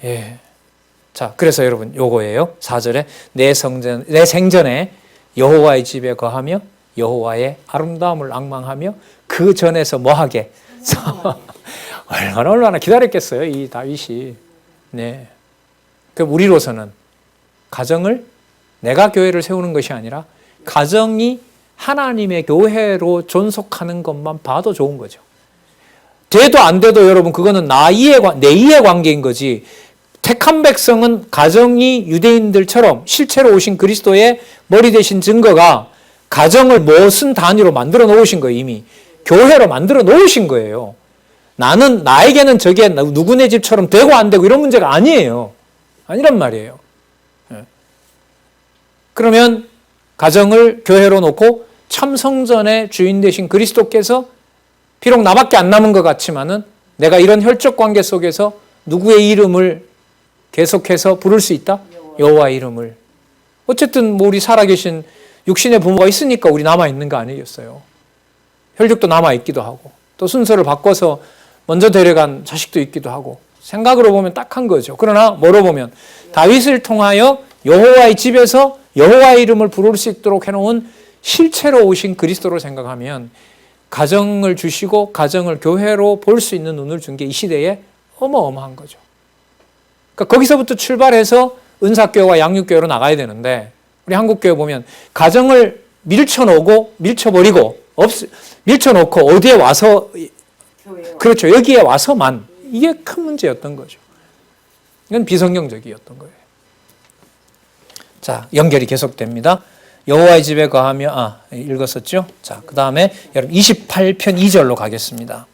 예. 자, 그래서 여러분 요거예요. 4절에 내 생전에 여호와의 집에 거하며 여호와의 아름다움을 앙망하며 그 전에서 뭐하게? 얼마나 기다렸겠어요, 이 다윗이. 네. 그럼 우리로서는 가정을 내가 교회를 세우는 것이 아니라 가정이 하나님의 교회로 존속하는 것만 봐도 좋은 거죠. 돼도 안 돼도 여러분 그거는 내 이해 관계인 거지. 택한 백성은 가정이 유대인들처럼 실체로 오신 그리스도의 머리 되신 증거가 가정을 무슨 단위로 만들어 놓으신 거예요. 이미 교회로 만들어 놓으신 거예요. 나에게는 저게 누구네 집처럼 되고 안 되고 이런 문제가 아니에요. 아니란 말이에요. 그러면 가정을 교회로 놓고 참 성전의 주인 되신 그리스도께서 비록 나밖에 안 남은 것 같지만은 내가 이런 혈적 관계 속에서 누구의 이름을 계속해서 부를 수 있다? 여호와의 이름을. 어쨌든 뭐 우리 살아계신 육신의 부모가 있으니까 우리 남아있는 거 아니겠어요? 혈육도 남아있기도 하고 또 순서를 바꿔서 먼저 데려간 자식도 있기도 하고 생각으로 보면 딱 한 거죠. 그러나 뭐로 보면 다윗을 통하여 여호와의 집에서 여호와의 이름을 부를 수 있도록 해놓은 실체로 오신 그리스도를 생각하면 가정을 주시고 가정을 교회로 볼 수 있는 눈을 준 게 이 시대에 어마어마한 거죠. 그러니까 거기서부터 출발해서 은사교회와 양육교회로 나가야 되는데 우리 한국교회 보면 가정을 밀쳐버리고 밀쳐놓고 어디에 와서 교회요. 그렇죠. 여기에 와서만 이게 큰 문제였던 거죠. 이건 비성경적이었던 거예요. 자, 연결이 계속됩니다. 여호와의 집에 거하며 읽었었죠? 자, 그 다음에 여러분 28편 2절로 가겠습니다.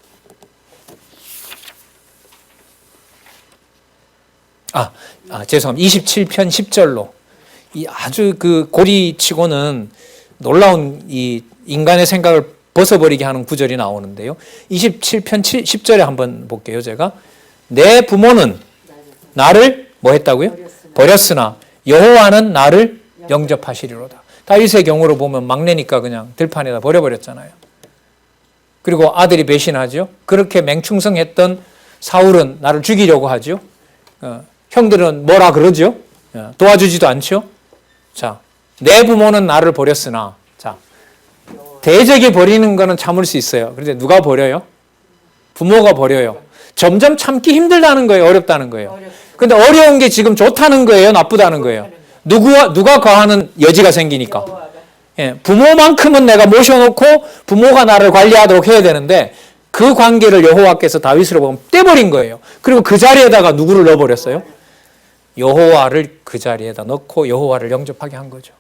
죄송합니다. 27편 10절로 이 아주 그 고리치고는 놀라운 이 인간의 생각을 벗어버리게 하는 구절이 나오는데요. 27편 10절에 한번 볼게요. 제가 내 부모는 나를 뭐 했다고요? 버렸으나 여호와는 나를 영접하시리로다. 다윗의 경우로 보면 막내니까 그냥 들판에다 버려버렸잖아요. 그리고 아들이 배신하죠. 그렇게 맹충성했던 사울은 나를 죽이려고 하죠. 형들은 뭐라 그러죠? 도와주지도 않죠. 자, 내 부모는 나를 버렸으나, 자, 대적이 버리는 거는 참을 수 있어요. 그런데 누가 버려요? 부모가 버려요. 점점 참기 힘들다는 거예요. 어렵다는 거예요. 근데 어려운 게 지금 좋다는 거예요? 나쁘다는 거예요? 누가 거하는 여지가 생기니까. 예, 부모만큼은 내가 모셔놓고 부모가 나를 관리하도록 해야 되는데 그 관계를 여호와께서 다윗으로 보면 떼버린 거예요. 그리고 그 자리에다가 누구를 넣어버렸어요? 여호와를 그 자리에다 넣고 여호와를 영접하게 한 거죠.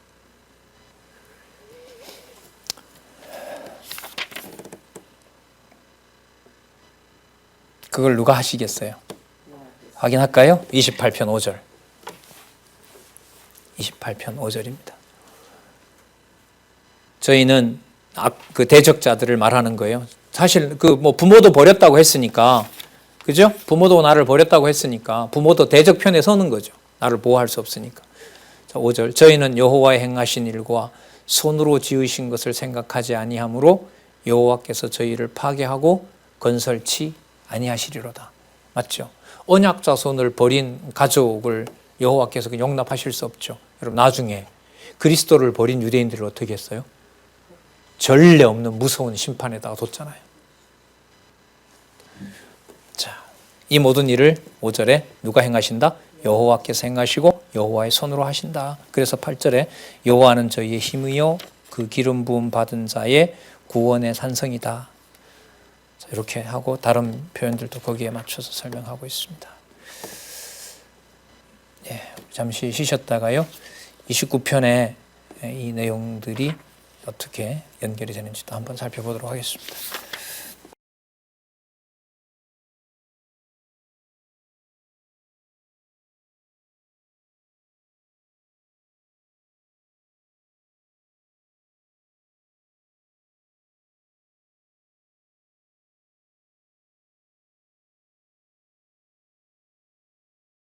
그걸 누가 하시겠어요? 확인할까요? 28편 5절. 28편 5절입니다. 저희는 그 대적자들을 말하는 거예요. 사실 그 뭐 부모도 버렸다고 했으니까, 그죠? 부모도 나를 버렸다고 했으니까 부모도 대적 편에 서는 거죠. 나를 보호할 수 없으니까. 자, 5절. 저희는 여호와의 행하신 일과 손으로 지으신 것을 생각하지 아니하므로 여호와께서 저희를 파괴하고 건설치 아니하시리로다. 맞죠? 언약 자손을 버린 가족을 여호와께서 용납하실 수 없죠. 여러분, 나중에 그리스도를 버린 유대인들을 어떻게 했어요? 전례 없는 무서운 심판에다가 뒀잖아요. 자, 이 모든 일을 5절에 누가 행하신다? 여호와께서 행하시고 여호와의 손으로 하신다. 그래서 8절에 여호와는 저희의 힘이요 그 기름 부음 받은 자의 구원의 산성이다. 자, 이렇게 하고 다른 표현들도 거기에 맞춰서 설명하고 있습니다. 예, 잠시 쉬셨다가요. 29편에 이 내용들이 어떻게 연결이 되는지도 한번 살펴보도록 하겠습니다.